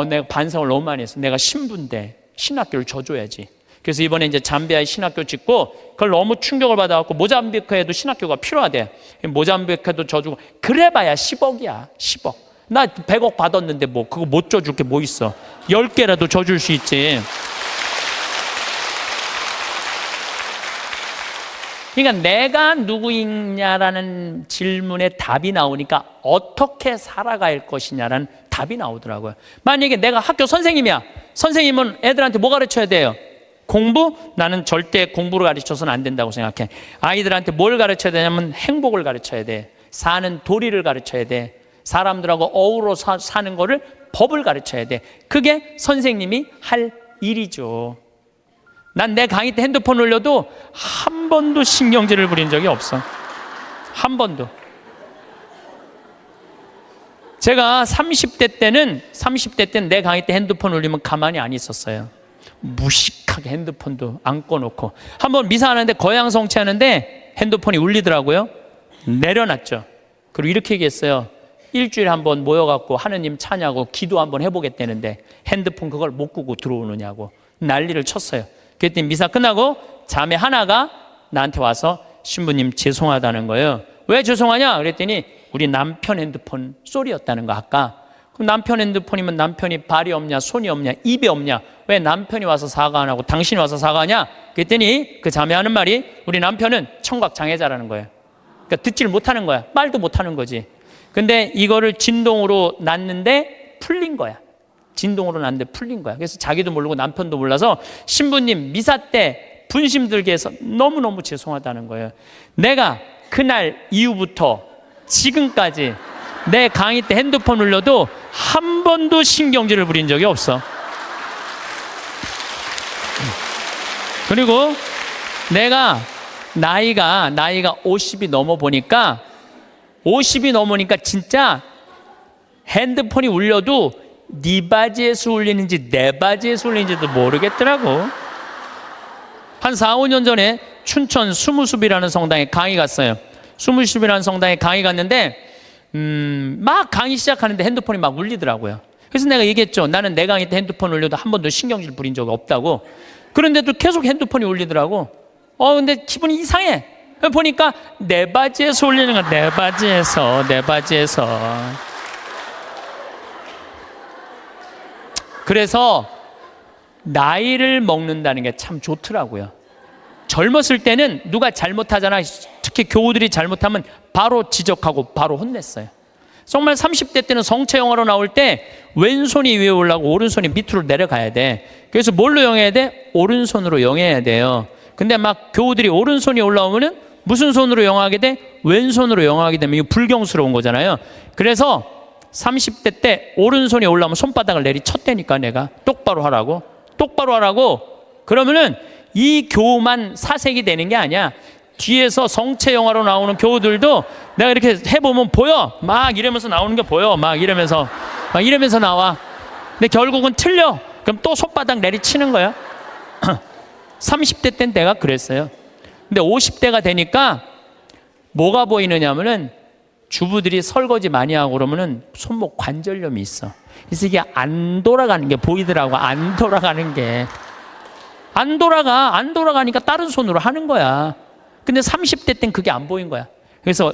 내가 반성을 너무 많이 했어. 내가 신부인데 신학교를 져줘야지. 그래서 이번에 이제 잠비아에 신학교 짓고, 그걸 너무 충격을 받아갖고 모잠비크에도 신학교가 필요하대. 모잠비크에도 져주고, 그래봐야 10억이야. 10억. 나 100억 받았는데 그거 못 져줄 게 뭐 있어. 10개라도 져줄 수 있지. 그러니까 내가 누구이냐라는 질문에 답이 나오니까 어떻게 살아갈 것이냐라는 답이 나오더라고요. 만약에 내가 학교 선생님이야. 선생님은 애들한테 뭐 가르쳐야 돼요? 공부? 나는 절대 공부를 가르쳐서는 안 된다고 생각해. 아이들한테 뭘 가르쳐야 되냐면 행복을 가르쳐야 돼. 사는 도리를 가르쳐야 돼. 사람들하고 어우러 사는 거를, 법을 가르쳐야 돼. 그게 선생님이 할 일이죠. 난 내 강의 때 핸드폰 올려도 한 번도 신경질을 부린 적이 없어. 한 번도. 제가 30대 때는 내 강의 때 핸드폰 올리면 가만히 안 있었어요. 무식하게 핸드폰도 안 꺼놓고. 한번 미사하는데 거양성취하는데 핸드폰이 울리더라고요. 내려놨죠. 그리고 이렇게 얘기했어요. 일주일에 한번 모여갖고 하느님 찬양하고 기도 한번 해보겠다는데 핸드폰 그걸 못 끄고 들어오느냐고 난리를 쳤어요. 그랬더니 미사 끝나고 자매 하나가 나한테 와서 신부님 죄송하다는 거예요. 왜 죄송하냐? 그랬더니 우리 남편 핸드폰 소리였다는 거 아까. 그럼 남편 핸드폰이면 남편이 발이 없냐, 손이 없냐, 입이 없냐? 왜 남편이 와서 사과 안 하고 당신이 와서 사과하냐? 그랬더니 그 자매하는 말이 우리 남편은 청각 장애자라는 거예요. 그러니까 듣지를 못하는 거야. 말도 못하는 거지. 근데 이거를 진동으로 놨는데 풀린 거야. 진동으로는 안 돼 풀린 거야. 그래서 자기도 모르고 남편도 몰라서 신부님 미사 때 분심 들게 해서 너무너무 죄송하다는 거예요. 내가 그날 이후부터 지금까지 내 강의 때 핸드폰 울려도 한 번도 신경질을 부린 적이 없어. 그리고 내가 나이가 50이 넘어 보니까 50이 넘으니까 진짜 핸드폰이 울려도 네 바지에서 울리는지 내 바지에서 울리는지도 모르겠더라고. 한 4, 5년 전에 춘천 수무숲이라는 성당에 강의 갔어요. 수무숲이라는 성당에 강의 갔는데 막 강의 시작하는데 핸드폰이 막 울리더라고요. 그래서 내가 얘기했죠. 나는 내 강의 때 핸드폰 울려도 한 번도 신경질 부린 적이 없다고. 그런데도 계속 핸드폰이 울리더라고. 근데 기분이 이상해. 보니까 내 바지에서 울리는 거야. 내 바지에서. 그래서 나이를 먹는다는 게 참 좋더라고요. 젊었을 때는 누가 잘못하잖아. 특히 교우들이 잘못하면 바로 지적하고 바로 혼냈어요. 정말 30대 때는 성체 영화로 나올 때 왼손이 위에 올라가고 오른손이 밑으로 내려가야 돼. 그래서 뭘로 영해야 돼? 오른손으로 영해야 돼요. 근데 막 교우들이 오른손이 올라오면은 무슨 손으로 영하게 돼? 왼손으로 영하게 되면 이거 불경스러운 거잖아요. 그래서 30대 때 오른손이 올라오면 손바닥을 내리쳤다니까. 내가 똑바로 하라고. 그러면은 이 교우만 사색이 되는 게 아니야. 뒤에서 성체 영화로 나오는 교우들도 내가 이렇게 해보면 보여. 막 이러면서 나오는 게 보여. 막 이러면서 나와. 근데 결국은 틀려. 그럼 또 손바닥 내리치는 거야. 30대 때는 내가 그랬어요. 근데 50대가 되니까 뭐가 보이느냐면은 주부들이 설거지 많이 하고 그러면은 손목 관절염이 있어. 그래서 이게 안 돌아가는 게 보이더라고. 안 돌아가니까 다른 손으로 하는 거야. 근데 30대 땐 그게 안 보인 거야. 그래서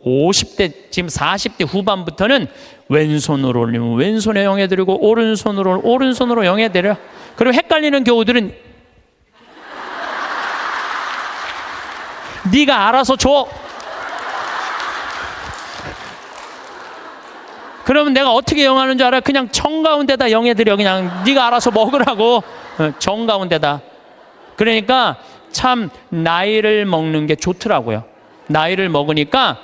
50대, 지금 40대 후반부터는 왼손으로 올리면 왼손에 영해드리고 오른손으로 영해드려. 그리고 헷갈리는 교우들은 네가 알아서 줘. 그러면 내가 어떻게 영하는 줄 알아? 그냥 정가운데다 영해드려. 그냥 네가 알아서 먹으라고. 정가운데다. 그러니까 참 나이를 먹는 게 좋더라고요. 나이를 먹으니까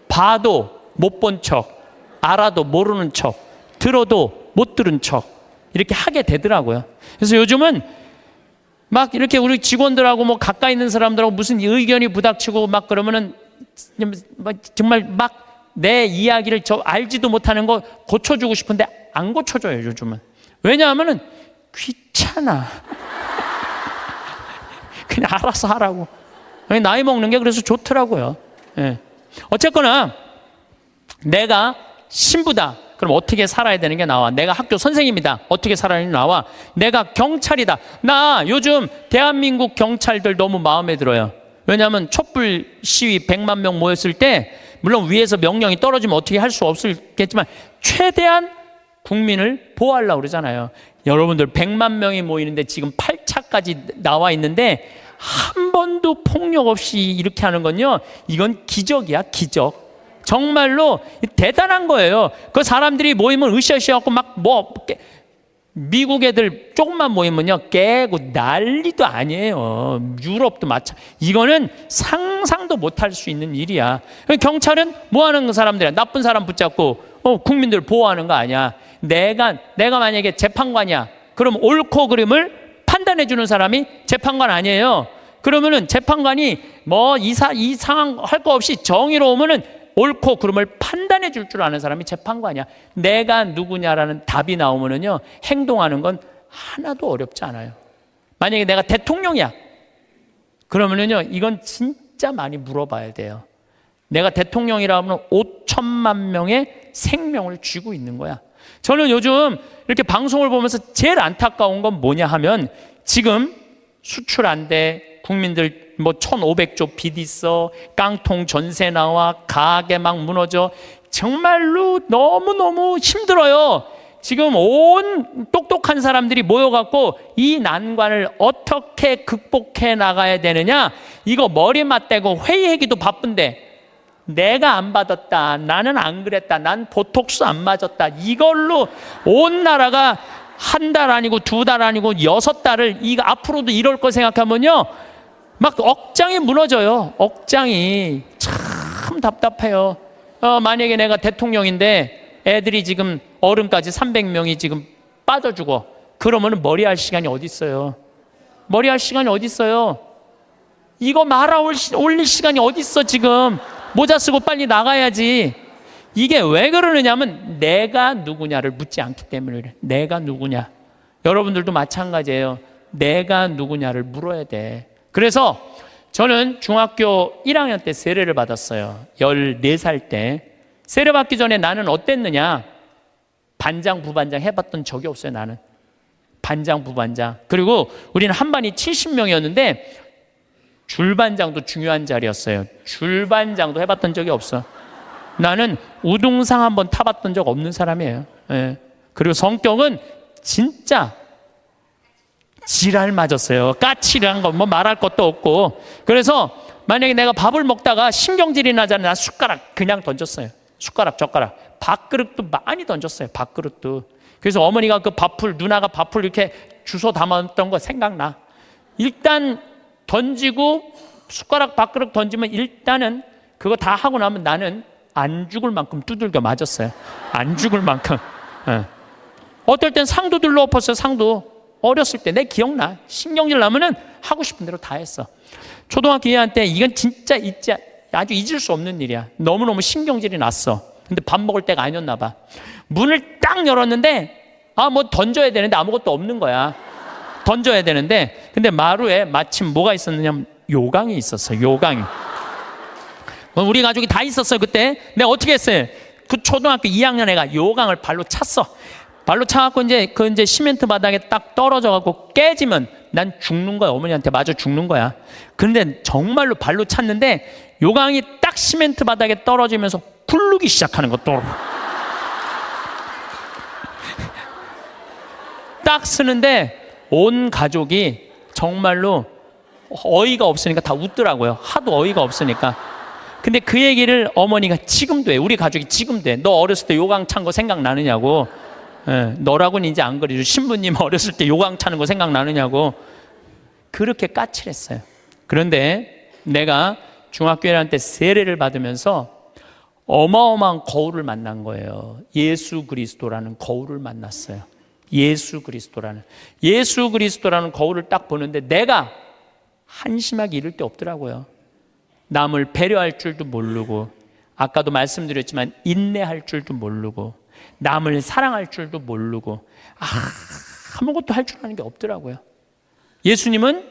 봐도 못 본 척, 알아도 모르는 척, 들어도 못 들은 척 이렇게 하게 되더라고요. 그래서 요즘은 막 이렇게 우리 직원들하고 뭐 가까이 있는 사람들하고 무슨 의견이 부닥치고 막 그러면은 정말 막 내 이야기를 알지도 못하는 거 고쳐주고 싶은데 안 고쳐줘요, 요즘은. 왜냐하면은 귀찮아. 그냥 알아서 하라고. 나이 먹는 게 그래서 좋더라고요. 예. 어쨌거나 내가 신부다. 그럼 어떻게 살아야 되는 게 나와. 내가 학교 선생님이다. 어떻게 살아야 되는 게 나와. 내가 경찰이다. 나 요즘 대한민국 경찰들 너무 마음에 들어요. 왜냐하면 촛불 시위 100만 명 모였을 때 물론 위에서 명령이 떨어지면 어떻게 할 수 없겠지만 최대한 국민을 보호하려고 그러잖아요. 여러분들 100만 명이 모이는데 지금 8차까지 나와 있는데 한 번도 폭력 없이 이렇게 하는 건요, 이건 기적이야, 기적. 정말로 대단한 거예요. 그 사람들이 모이면 으쌰으쌰 갖고 막 미국 애들 조금만 모이면요 깨고 난리도 아니에요. 유럽도 마찬. 이거는 상상도 못할 수 있는 일이야. 경찰은 뭐 하는 사람들이야? 나쁜 사람 붙잡고 국민들 보호하는 거 아니야. 내가 만약에 재판관이야. 그럼 옳고 그름을 판단해 주는 사람이 재판관 아니에요. 그러면은 재판관이 뭐 이 상황 할 거 없이 정의로우면은 옳고 그름을 판단해 줄 줄 아는 사람이 재판관이야. 내가 누구냐라는 답이 나오면은요, 행동하는 건 하나도 어렵지 않아요. 만약에 내가 대통령이야. 그러면은요, 이건 진짜 많이 물어봐야 돼요. 내가 대통령이라면 5천만 명의 생명을 쥐고 있는 거야. 저는 요즘 이렇게 방송을 보면서 제일 안타까운 건 뭐냐 하면 지금 수출 안 돼. 국민들 뭐 1,500조 빚 있어. 깡통 전세 나와. 가게 막 무너져. 정말로 너무너무 힘들어요. 지금 온 똑똑한 사람들이 모여갖고 이 난관을 어떻게 극복해 나가야 되느냐, 이거 머리 맞대고 회의하기도 바쁜데 내가 안 받았다, 나는 안 그랬다, 난 보톡스 안 맞았다, 이걸로 온 나라가 한 달 아니고 2달 아니고 6달을 이거 앞으로도 이럴 거 생각하면요 막 억장이 무너져요. 억장이 참 답답해요. 만약에 내가 대통령인데 애들이 지금 어른까지 300명이 지금 빠져 죽어. 그러면 머리할 시간이 어디 있어요? 머리할 시간이 어디 있어요? 이거 말아 올릴 시간이 어디 있어? 지금 모자 쓰고 빨리 나가야지. 이게 왜 그러느냐면 내가 누구냐를 묻지 않기 때문에 그래. 내가 누구냐. 여러분들도 마찬가지예요. 내가 누구냐를 물어야 돼. 그래서 저는 중학교 1학년 때 세례를 받았어요. 14살 때. 세례 받기 전에 나는 어땠느냐? 반장, 부반장 해봤던 적이 없어요. 나는 반장, 부반장. 그리고 우리는 한 반이 70명이었는데 줄반장도 중요한 자리였어요. 줄반장도 해봤던 적이 없어. 나는 우등상 한번 타봤던 적 없는 사람이에요. 예. 그리고 성격은 진짜 지랄 맞았어요. 까칠한 거 뭐 말할 것도 없고. 그래서 만약에 내가 밥을 먹다가 신경질이 나잖아요. 나 숟가락 그냥 던졌어요. 숟가락, 젓가락. 밥그릇도 많이 던졌어요. 밥그릇도. 그래서 어머니가 그 밥풀, 누나가 밥풀 이렇게 주워 담았던 거 생각나. 일단 던지고 숟가락, 밥그릇 던지면 일단은 그거 다 하고 나면 나는 안 죽을 만큼 두들겨 맞았어요. 안 죽을 만큼. 예. 어떨 땐 상도 들러 엎었어요. 상도. 어렸을 때 내 기억나. 신경질 나면은 하고 싶은 대로 다 했어. 초등학교 2학년 때 이건 진짜 아주 잊을 수 없는 일이야. 너무너무 신경질이 났어. 근데 밥 먹을 때가 아니었나 봐. 문을 딱 열었는데 뭐 던져야 되는데 아무것도 없는 거야. 던져야 되는데 근데 마루에 마침 뭐가 있었느냐면 요강이 있었어. 요강이. 우리 가족이 다 있었어요. 그때 내가 어떻게 했어요? 그 초등학교 2학년 애가 요강을 발로 찼어. 발로 차갖고 이제 시멘트 바닥에 딱 떨어져갖고 깨지면 난 죽는 거야. 어머니한테 맞아 죽는 거야. 그런데 정말로 발로 찼는데 요강이 딱 시멘트 바닥에 떨어지면서 굴르기 시작하는 것도 딱 쓰는데 온 가족이 정말로 어이가 없으니까 다 웃더라고요. 하도 어이가 없으니까. 근데 그 얘기를 어머니가 지금도 해. 우리 가족이 지금도 해. 너 어렸을 때 요강 찬 거 생각나느냐고. 예, 너라고는 이제 안 그래도 신부님 어렸을 때 요강 차는 거 생각나느냐고. 그렇게 까칠했어요. 그런데 내가 중학교 1학년 때 세례를 받으면서 어마어마한 거울을 만난 거예요. 예수 그리스도라는 거울을 만났어요. 예수 그리스도라는 거울을 딱 보는데 내가 한심하게 이를 데 없더라고요. 남을 배려할 줄도 모르고, 아까도 말씀드렸지만 인내할 줄도 모르고, 남을 사랑할 줄도 모르고, 아무것도 할 줄 아는 게 없더라고요. 예수님은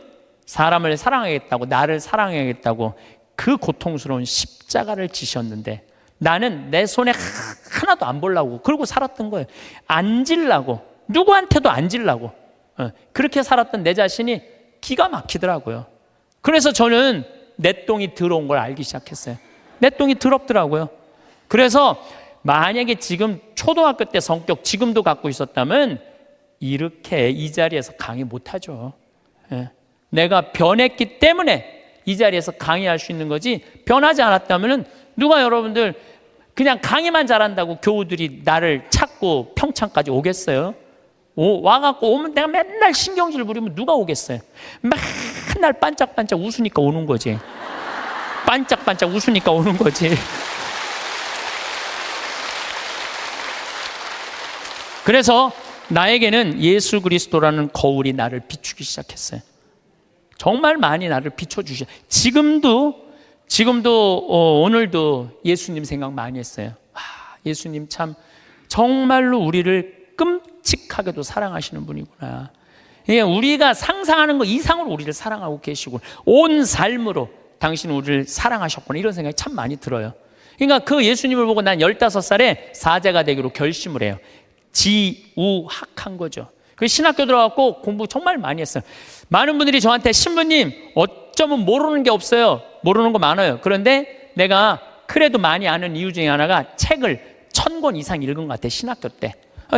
사람을 사랑하겠다고, 나를 사랑하겠다고 그 고통스러운 십자가를 지셨는데 나는 내 손에 하나도 안 보려고 그러고 살았던 거예요. 안 질라고, 누구한테도 안 질라고. 그렇게 살았던 내 자신이 기가 막히더라고요. 그래서 저는 내 똥이 더러운 걸 알기 시작했어요. 내 똥이 더럽더라고요. 그래서 만약에 지금 초등학교 때 성격 지금도 갖고 있었다면 이렇게 이 자리에서 강의 못하죠. 내가 변했기 때문에 이 자리에서 강의할 수 있는 거지, 변하지 않았다면 누가 여러분들 그냥 강의만 잘한다고 교우들이 나를 찾고 평창까지 오겠어요? 와갖고 오면 내가 맨날 신경질 부리면 누가 오겠어요? 맨날 반짝반짝 웃으니까 오는 거지. 반짝반짝 웃으니까 오는 거지. 그래서 나에게는 예수 그리스도라는 거울이 나를 비추기 시작했어요. 정말 많이 나를 비춰주셔. 지금도 오늘도 예수님 생각 많이 했어요. 예수님 참 정말로 우리를 끔찍하게도 사랑하시는 분이구나. 우리가 상상하는 것 이상으로 우리를 사랑하고 계시고 온 삶으로 당신은 우리를 사랑하셨구나, 이런 생각이 참 많이 들어요. 그러니까 그 예수님을 보고 난 15살에 사제가 되기로 결심을 해요. 지우학한 거죠. 그 신학교 들어갔고 공부 정말 많이 했어요. 많은 분들이 저한테 신부님 어쩌면 모르는 게 없어요. 모르는 거 많아요. 그런데 내가 그래도 많이 아는 이유 중에 하나가 책을 1000권 이상 읽은 것 같아요. 신학교 때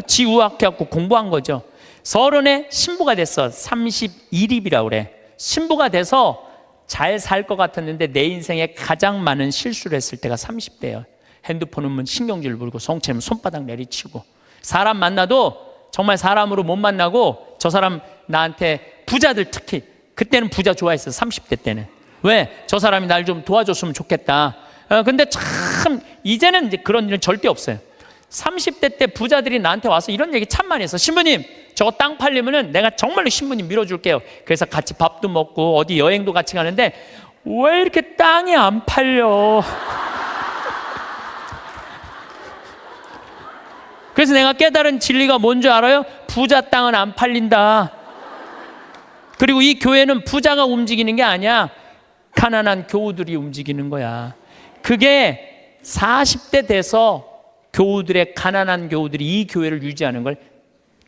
지우학해갖고 공부한 거죠. 30에 신부가 됐어. 31입이라고 그래. 신부가 돼서 잘 살 것 같았는데 내 인생에 가장 많은 실수를 했을 때가 30대예요. 핸드폰은 신경질 부리고 성체는 손바닥 내리치고 사람 만나도 정말 사람으로 못 만나고 저 사람 나한테 부자들 특히 그때는 부자 좋아했어요. 30대 때는. 왜? 저 사람이 날 좀 도와줬으면 좋겠다. 근데 참 이제는 이제 그런 일은 절대 없어요. 30대 때 부자들이 나한테 와서 이런 얘기 참 많이 했어. 신부님 저거 땅 팔리면은 내가 정말로 신부님 밀어줄게요. 그래서 같이 밥도 먹고 어디 여행도 같이 가는데 왜 이렇게 땅이 안 팔려? 그래서 내가 깨달은 진리가 뭔지 알아요? 부자 땅은 안 팔린다. 그리고 이 교회는 부자가 움직이는 게 아니야. 가난한 교우들이 움직이는 거야. 그게 40대 돼서 교우들의 가난한 교우들이 이 교회를 유지하는 걸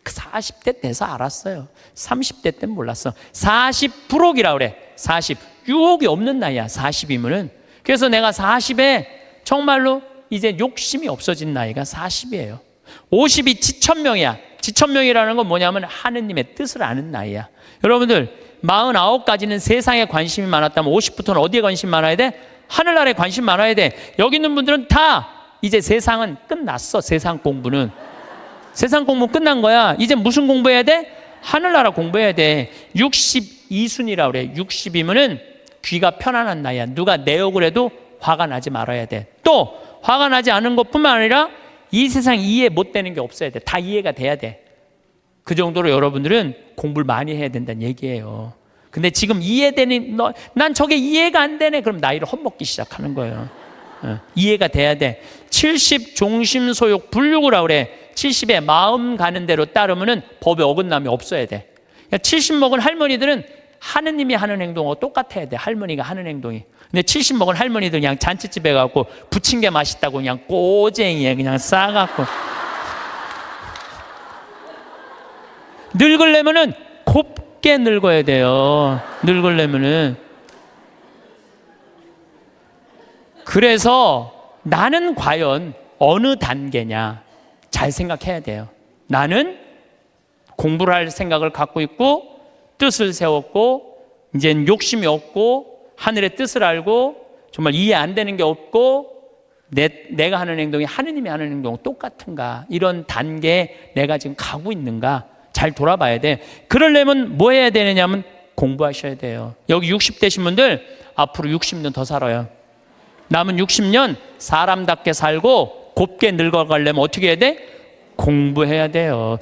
40대 돼서 알았어요. 30대 때는 몰랐어. 40부록이라 그래. 40. 유혹이 없는 나이야. 40이면은. 그래서 내가 40에 정말로 이제 욕심이 없어진 나이가 40이에요. 50이 지천명이야. 지천명이라는 건 뭐냐면 하느님의 뜻을 아는 나이야. 여러분들 49까지는 세상에 관심이 많았다면 50부터는 어디에 관심 많아야 돼? 하늘나라에 관심 많아야 돼. 여기 있는 분들은 다 이제 세상은 끝났어. 세상 공부는. 세상 공부 끝난 거야. 이제 무슨 공부해야 돼? 하늘나라 공부해야 돼. 62순이라고 그래. 60이면은 귀가 편안한 나이야. 누가 내 욕을 해도 화가 나지 말아야 돼. 또 화가 나지 않은 것뿐만 아니라 이 세상 이해 못 되는 게 없어야 돼. 다 이해가 돼야 돼. 그 정도로 여러분들은 공부를 많이 해야 된다는 얘기예요. 근데 지금 이해되니 난 저게 이해가 안 되네. 그럼 나이를 헛먹기 시작하는 거예요. 이해가 돼야 돼. 70 종심소욕 불육이라고 그래. 70에 마음 가는 대로 따르면은 법에 어긋남이 없어야 돼. 70 먹은 할머니들은 하느님이 하는 행동하고 똑같아야 돼. 할머니가 하는 행동이. 근데 70 먹은 할머니들 그냥 잔치집에 가고 부친 게 맛있다고 그냥 꼬쟁이에 그냥 싸갖고 늙으려면은 곱게 늙어야 돼요. 늙으려면은. 그래서 나는 과연 어느 단계냐 잘 생각해야 돼요. 나는 공부를 할 생각을 갖고 있고 뜻을 세웠고 이제는 욕심이 없고 하늘의 뜻을 알고 정말 이해 안 되는 게 없고 내가 하는 행동이 하느님이 하는 행동 똑같은가, 이런 단계에 내가 지금 가고 있는가 잘 돌아봐야 돼. 그러려면 뭐 해야 되느냐면 공부하셔야 돼요. 여기 60대신 분들 앞으로 60년 더 살아요. 남은 60년 사람답게 살고 곱게 늙어가려면 어떻게 해야 돼? 공부해야 돼요.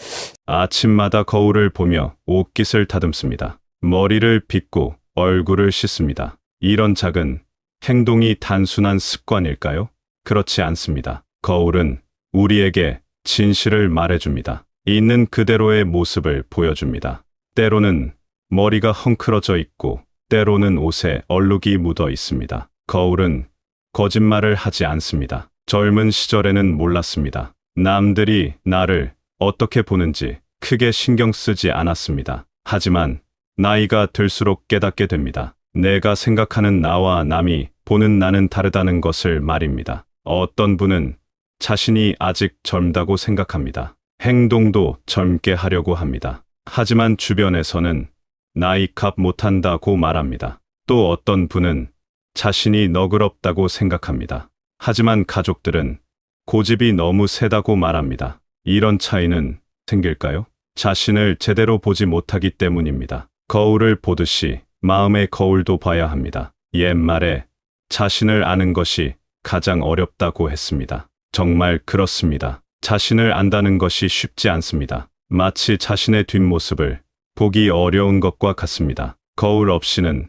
아침마다 거울을 보며 옷깃을 다듬습니다. 머리를 빗고 얼굴을 씻습니다. 이런 작은 행동이 단순한 습관일까요? 그렇지 않습니다. 거울은 우리에게 진실을 말해줍니다. 있는 그대로의 모습을 보여줍니다. 때로는 머리가 헝클어져 있고 때로는 옷에 얼룩이 묻어 있습니다. 거울은 거짓말을 하지 않습니다. 젊은 시절에는 몰랐습니다. 남들이 나를 어떻게 보는지 크게 신경 쓰지 않았습니다. 하지만 나이가 들수록 깨닫게 됩니다. 내가 생각하는 나와 남이 보는 나는 다르다는 것을 말입니다. 어떤 분은 자신이 아직 젊다고 생각합니다. 행동도 젊게 하려고 합니다. 하지만 주변에서는 나이 값 못한다고 말합니다. 또 어떤 분은 자신이 너그럽다고 생각합니다. 하지만 가족들은 고집이 너무 세다고 말합니다. 이런 차이는 생길까요? 자신을 제대로 보지 못하기 때문입니다. 거울을 보듯이 마음의 거울도 봐야 합니다. 옛말에 자신을 아는 것이 가장 어렵다고 했습니다. 정말 그렇습니다. 자신을 안다는 것이 쉽지 않습니다. 마치 자신의 뒷모습을 보기 어려운 것과 같습니다. 거울 없이는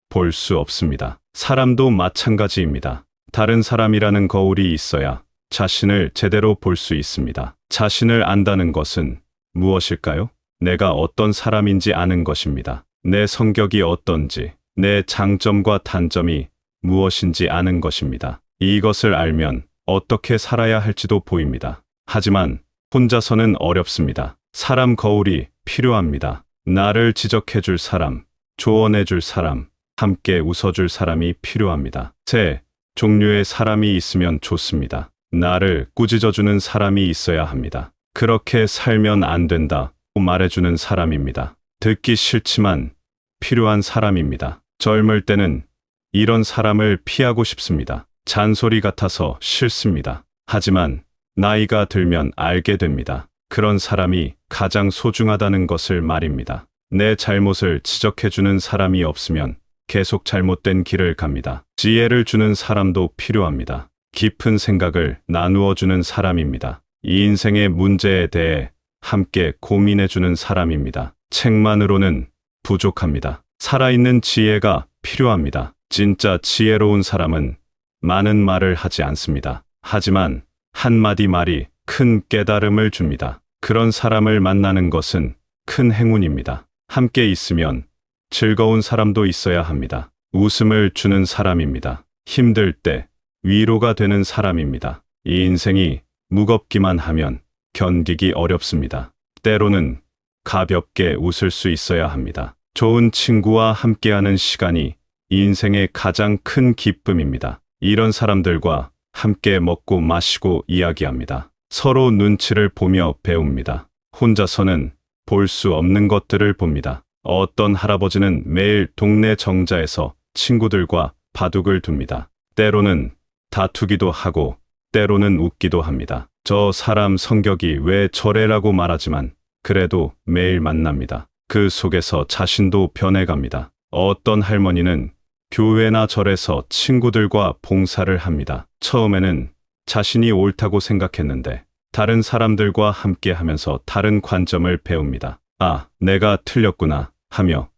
볼 수 없습니다. 사람도 마찬가지입니다. 다른 사람이라는 거울이 있어야 자신을 제대로 볼 수 있습니다. 자신을 안다는 것은 무엇일까요? 내가 어떤 사람인지 아는 것입니다. 내 성격이 어떤지, 내 장점과 단점이 무엇인지 아는 것입니다. 이것을 알면 어떻게 살아야 할지도 보입니다. 하지만 혼자서는 어렵습니다. 사람 거울이 필요합니다. 나를 지적해줄 사람, 조언해줄 사람, 함께 웃어줄 사람이 필요합니다. 세 종류의 사람이 있으면 좋습니다. 나를 꾸짖어주는 사람이 있어야 합니다. 그렇게 살면 안 된다고 말해주는 사람입니다. 듣기 싫지만 필요한 사람입니다. 젊을 때는 이런 사람을 피하고 싶습니다. 잔소리 같아서 싫습니다. 하지만 나이가 들면 알게 됩니다. 그런 사람이 가장 소중하다는 것을 말입니다. 내 잘못을 지적해주는 사람이 없으면 계속 잘못된 길을 갑니다. 지혜를 주는 사람도 필요합니다. 깊은 생각을 나누어주는 사람입니다. 이 인생의 문제에 대해 함께 고민해주는 사람입니다. 책만으로는 부족합니다. 살아있는 지혜가 필요합니다. 진짜 지혜로운 사람은 많은 말을 하지 않습니다. 하지만 한마디 말이 큰 깨달음을 줍니다. 그런 사람을 만나는 것은 큰 행운입니다. 함께 있으면 즐거운 사람도 있어야 합니다. 웃음을 주는 사람입니다. 힘들 때 위로가 되는 사람입니다. 이 인생이 무겁기만 하면 견디기 어렵습니다. 때로는 가볍게 웃을 수 있어야 합니다. 좋은 친구와 함께하는 시간이 인생의 가장 큰 기쁨입니다. 이런 사람들과 함께 먹고 마시고 이야기합니다. 서로 눈치를 보며 배웁니다. 혼자서는 볼 수 없는 것들을 봅니다. 어떤 할아버지는 매일 동네 정자에서 친구들과 바둑을 둡니다. 때로는 다투기도 하고 때로는 웃기도 합니다. 저 사람 성격이 왜 저래라고 말하지만 그래도 매일 만납니다. 그 속에서 자신도 변해갑니다. 어떤 할머니는 교회나 절에서 친구들과 봉사를 합니다. 처음에는 자신이 옳다고 생각했는데 다른 사람들과 함께 하면서 다른 관점을 배웁니다. 아, 내가 틀렸구나 하며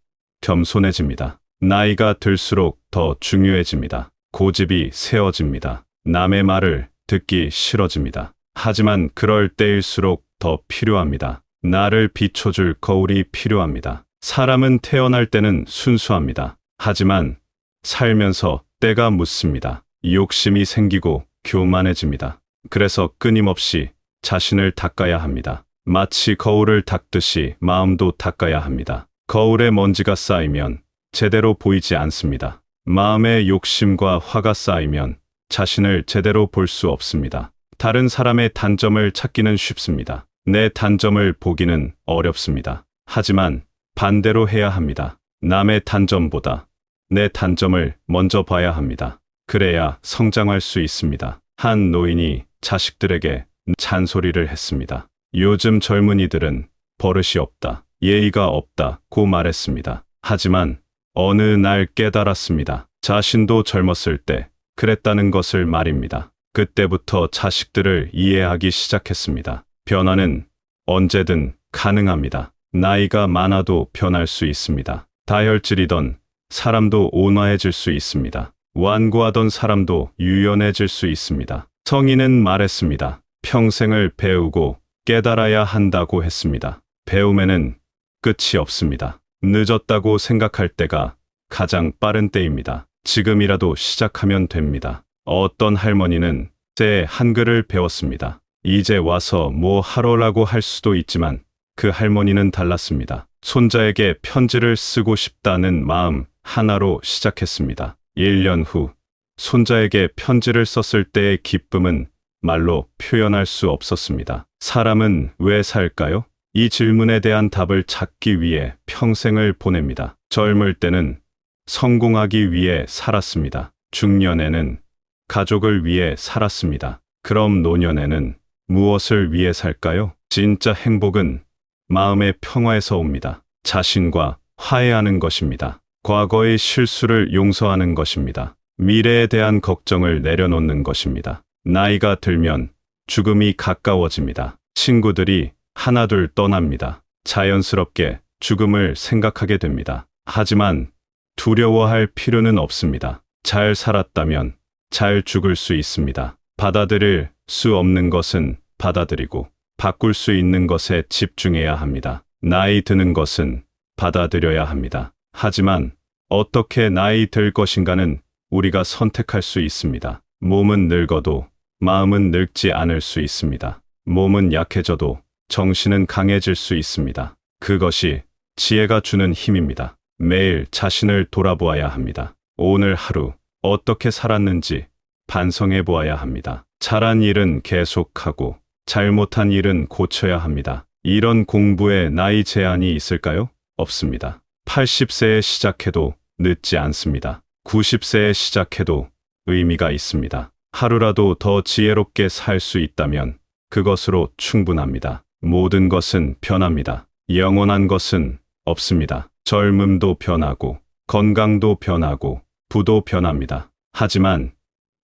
겸손해집니다. 나이가 들수록 더 중요해집니다. 고집이 세워집니다. 남의 말을 듣기 싫어집니다. 하지만 그럴 때일수록 더 필요합니다. 나를 비춰줄 거울이 필요합니다. 사람은 태어날 때는 순수합니다. 하지만 살면서 때가 묻습니다. 욕심이 생기고 교만해집니다. 그래서 끊임없이 자신을 닦아야 합니다. 마치 거울을 닦듯이 마음도 닦아야 합니다. 거울에 먼지가 쌓이면 제대로 보이지 않습니다. 마음에 욕심과 화가 쌓이면 자신을 제대로 볼 수 없습니다. 다른 사람의 단점을 찾기는 쉽습니다. 내 단점을 보기는 어렵습니다. 하지만 반대로 해야 합니다. 남의 단점보다 내 단점을 먼저 봐야 합니다. 그래야 성장할 수 있습니다. 한 노인이 자식들에게 잔소리를 했습니다. 요즘 젊은이들은 버릇이 없다, 예의가 없다고 말했습니다. 하지만 어느 날 깨달았습니다. 자신도 젊었을 때 그랬다는 것을 말입니다. 그때부터 자식들을 이해하기 시작했습니다. 변화는 언제든 가능합니다. 나이가 많아도 변할 수 있습니다. 다혈질이던 사람도 온화해질 수 있습니다. 완고하던 사람도 유연해질 수 있습니다. 성인은 말했습니다. 평생을 배우고 깨달아야 한다고 했습니다. 배움에는 끝이 없습니다. 늦었다고 생각할 때가 가장 빠른 때입니다. 지금이라도 시작하면 됩니다. 어떤 할머니는 새 한글을 배웠습니다. 이제 와서 뭐 하러라고 할 수도 있지만 그 할머니는 달랐습니다. 손자에게 편지를 쓰고 싶다는 마음 하나로 시작했습니다. 1년 후 손자에게 편지를 썼을 때의 기쁨은 말로 표현할 수 없었습니다. 사람은 왜 살까요? 이 질문에 대한 답을 찾기 위해 평생을 보냅니다. 젊을 때는 성공하기 위해 살았습니다. 중년에는 가족을 위해 살았습니다. 그럼 노년에는 무엇을 위해 살까요? 진짜 행복은 마음의 평화에서 옵니다. 자신과 화해하는 것입니다. 과거의 실수를 용서하는 것입니다. 미래에 대한 걱정을 내려놓는 것입니다. 나이가 들면 죽음이 가까워집니다. 친구들이 하나둘 떠납니다. 자연스럽게 죽음을 생각하게 됩니다. 하지만 두려워할 필요는 없습니다. 잘 살았다면 잘 죽을 수 있습니다. 받아들일 수 없는 것은 받아들이고 바꿀 수 있는 것에 집중해야 합니다. 나이 드는 것은 받아들여야 합니다. 하지만 어떻게 나이 들 것인가는 우리가 선택할 수 있습니다. 몸은 늙어도 마음은 늙지 않을 수 있습니다. 몸은 약해져도 정신은 강해질 수 있습니다. 그것이 지혜가 주는 힘입니다. 매일 자신을 돌아보아야 합니다. 오늘 하루 어떻게 살았는지 반성해 보아야 합니다. 잘한 일은 계속하고 잘못한 일은 고쳐야 합니다. 이런 공부에 나이 제한이 있을까요? 없습니다. 80세에 시작해도 늦지 않습니다. 90세에 시작해도 의미가 있습니다. 하루라도 더 지혜롭게 살 수 있다면 그것으로 충분합니다. 모든 것은 변합니다. 영원한 것은 없습니다. 젊음도 변하고 건강도 변하고 부도 변합니다. 하지만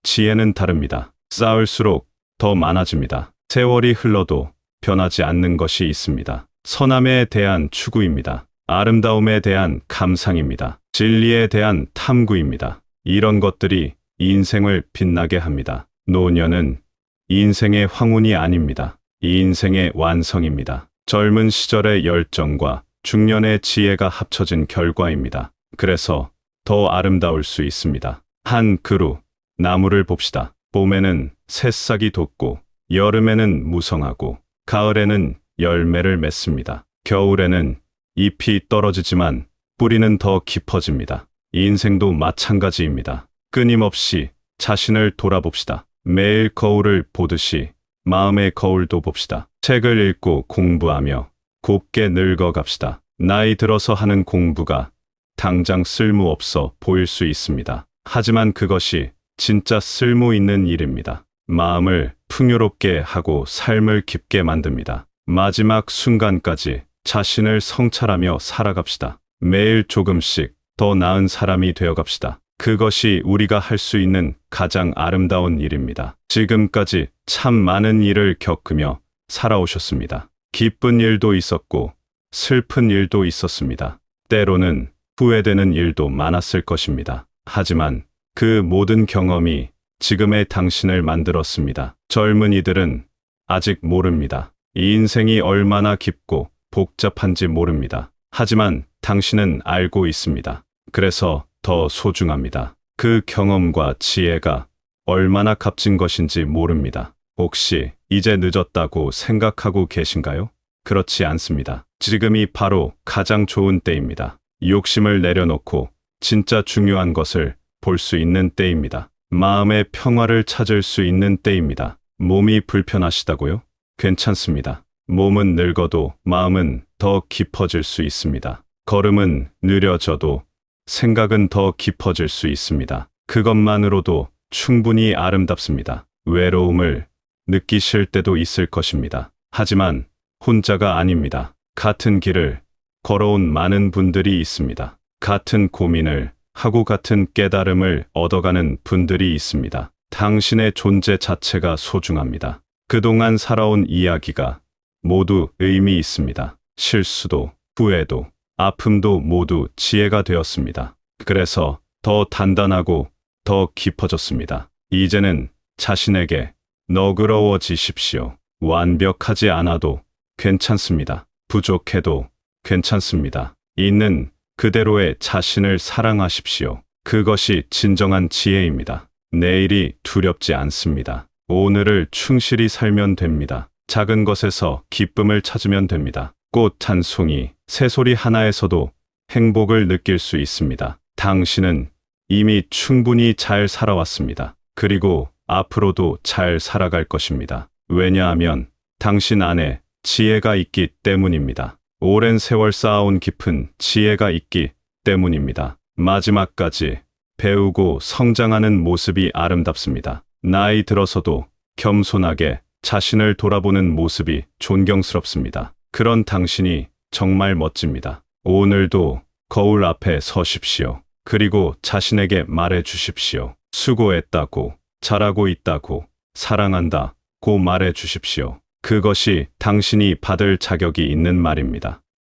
지혜는 다릅니다. 쌓을수록 더 많아집니다. 세월이 흘러도 변하지 않는 것이 있습니다. 선함에 대한 추구입니다. 아름다움에 대한 감상입니다. 진리에 대한 탐구입니다. 이런 것들이 인생을 빛나게 합니다. 노년은 인생의 황혼이 아닙니다. 인생의 완성입니다. 젊은 시절의 열정과 중년의 지혜가 합쳐진 결과입니다. 그래서 더 아름다울 수 있습니다. 한 그루 나무를 봅시다. 봄에는 새싹이 돋고 여름에는 무성하고 가을에는 열매를 맺습니다. 겨울에는 잎이 떨어지지만 뿌리는 더 깊어집니다. 인생도 마찬가지입니다. 끊임없이 자신을 돌아봅시다. 매일 거울을 보듯이 마음의 거울도 봅시다. 책을 읽고 공부하며 곱게 늙어갑시다. 나이 들어서 하는 공부가 당장 쓸모없어 보일 수 있습니다. 하지만 그것이 진짜 쓸모 있는 일입니다. 마음을 풍요롭게 하고 삶을 깊게 만듭니다. 마지막 순간까지 자신을 성찰하며 살아갑시다. 매일 조금씩 더 나은 사람이 되어갑시다. 그것이 우리가 할 수 있는 가장 아름다운 일입니다. 지금까지 참 많은 일을 겪으며 살아오셨습니다. 기쁜 일도 있었고 슬픈 일도 있었습니다. 때로는 후회되는 일도 많았을 것입니다. 하지만 그 모든 경험이 지금의 당신을 만들었습니다. 젊은이들은 아직 모릅니다. 이 인생이 얼마나 깊고 복잡한지 모릅니다. 하지만 당신은 알고 있습니다. 그래서 더 소중합니다. 그 경험과 지혜가 얼마나 값진 것인지 모릅니다. 혹시 이제 늦었다고 생각하고 계신가요? 그렇지 않습니다. 지금이 바로 가장 좋은 때입니다. 욕심을 내려놓고 진짜 중요한 것을 볼 수 있는 때입니다. 마음의 평화를 찾을 수 있는 때입니다. 몸이 불편하시다고요? 괜찮습니다. 몸은 늙어도 마음은 더 깊어질 수 있습니다. 걸음은 느려져도 생각은 더 깊어질 수 있습니다. 그것만으로도 충분히 아름답습니다. 외로움을 느끼실 때도 있을 것입니다. 하지만 혼자가 아닙니다. 같은 길을 걸어온 많은 분들이 있습니다. 같은 고민을 하고 같은 깨달음을 얻어가는 분들이 있습니다. 당신의 존재 자체가 소중합니다. 그동안 살아온 이야기가 모두 의미 있습니다. 실수도, 후회도, 아픔도 모두 지혜가 되었습니다. 그래서 더 단단하고 더 깊어졌습니다. 이제는 자신에게 너그러워지십시오. 완벽하지 않아도 괜찮습니다. 부족해도 괜찮습니다. 있는 그대로의 자신을 사랑하십시오. 그것이 진정한 지혜입니다. 내일이 두렵지 않습니다. 오늘을 충실히 살면 됩니다. 작은 것에서 기쁨을 찾으면 됩니다. 꽃 한 송이, 새소리 하나에서도 행복을 느낄 수 있습니다. 당신은 이미 충분히 잘 살아왔습니다. 그리고 앞으로도 잘 살아갈 것입니다. 왜냐하면 당신 안에 지혜가 있기 때문입니다. 오랜 세월 쌓아온 깊은 지혜가 있기 때문입니다. 마지막까지 배우고 성장하는 모습이 아름답습니다. 나이 들어서도 겸손하게 자신을 돌아보는 모습이 존경스럽습니다. 그런 당신이 정말 멋집니다. 오늘도 거울 앞에 서십시오. 그리고 자신에게 말해 주십시오. 수고했다고, 잘하고 있다고, 사랑한다고 말해 주십시오. 그것이 당신이 받을 자격이 있는 말입니다.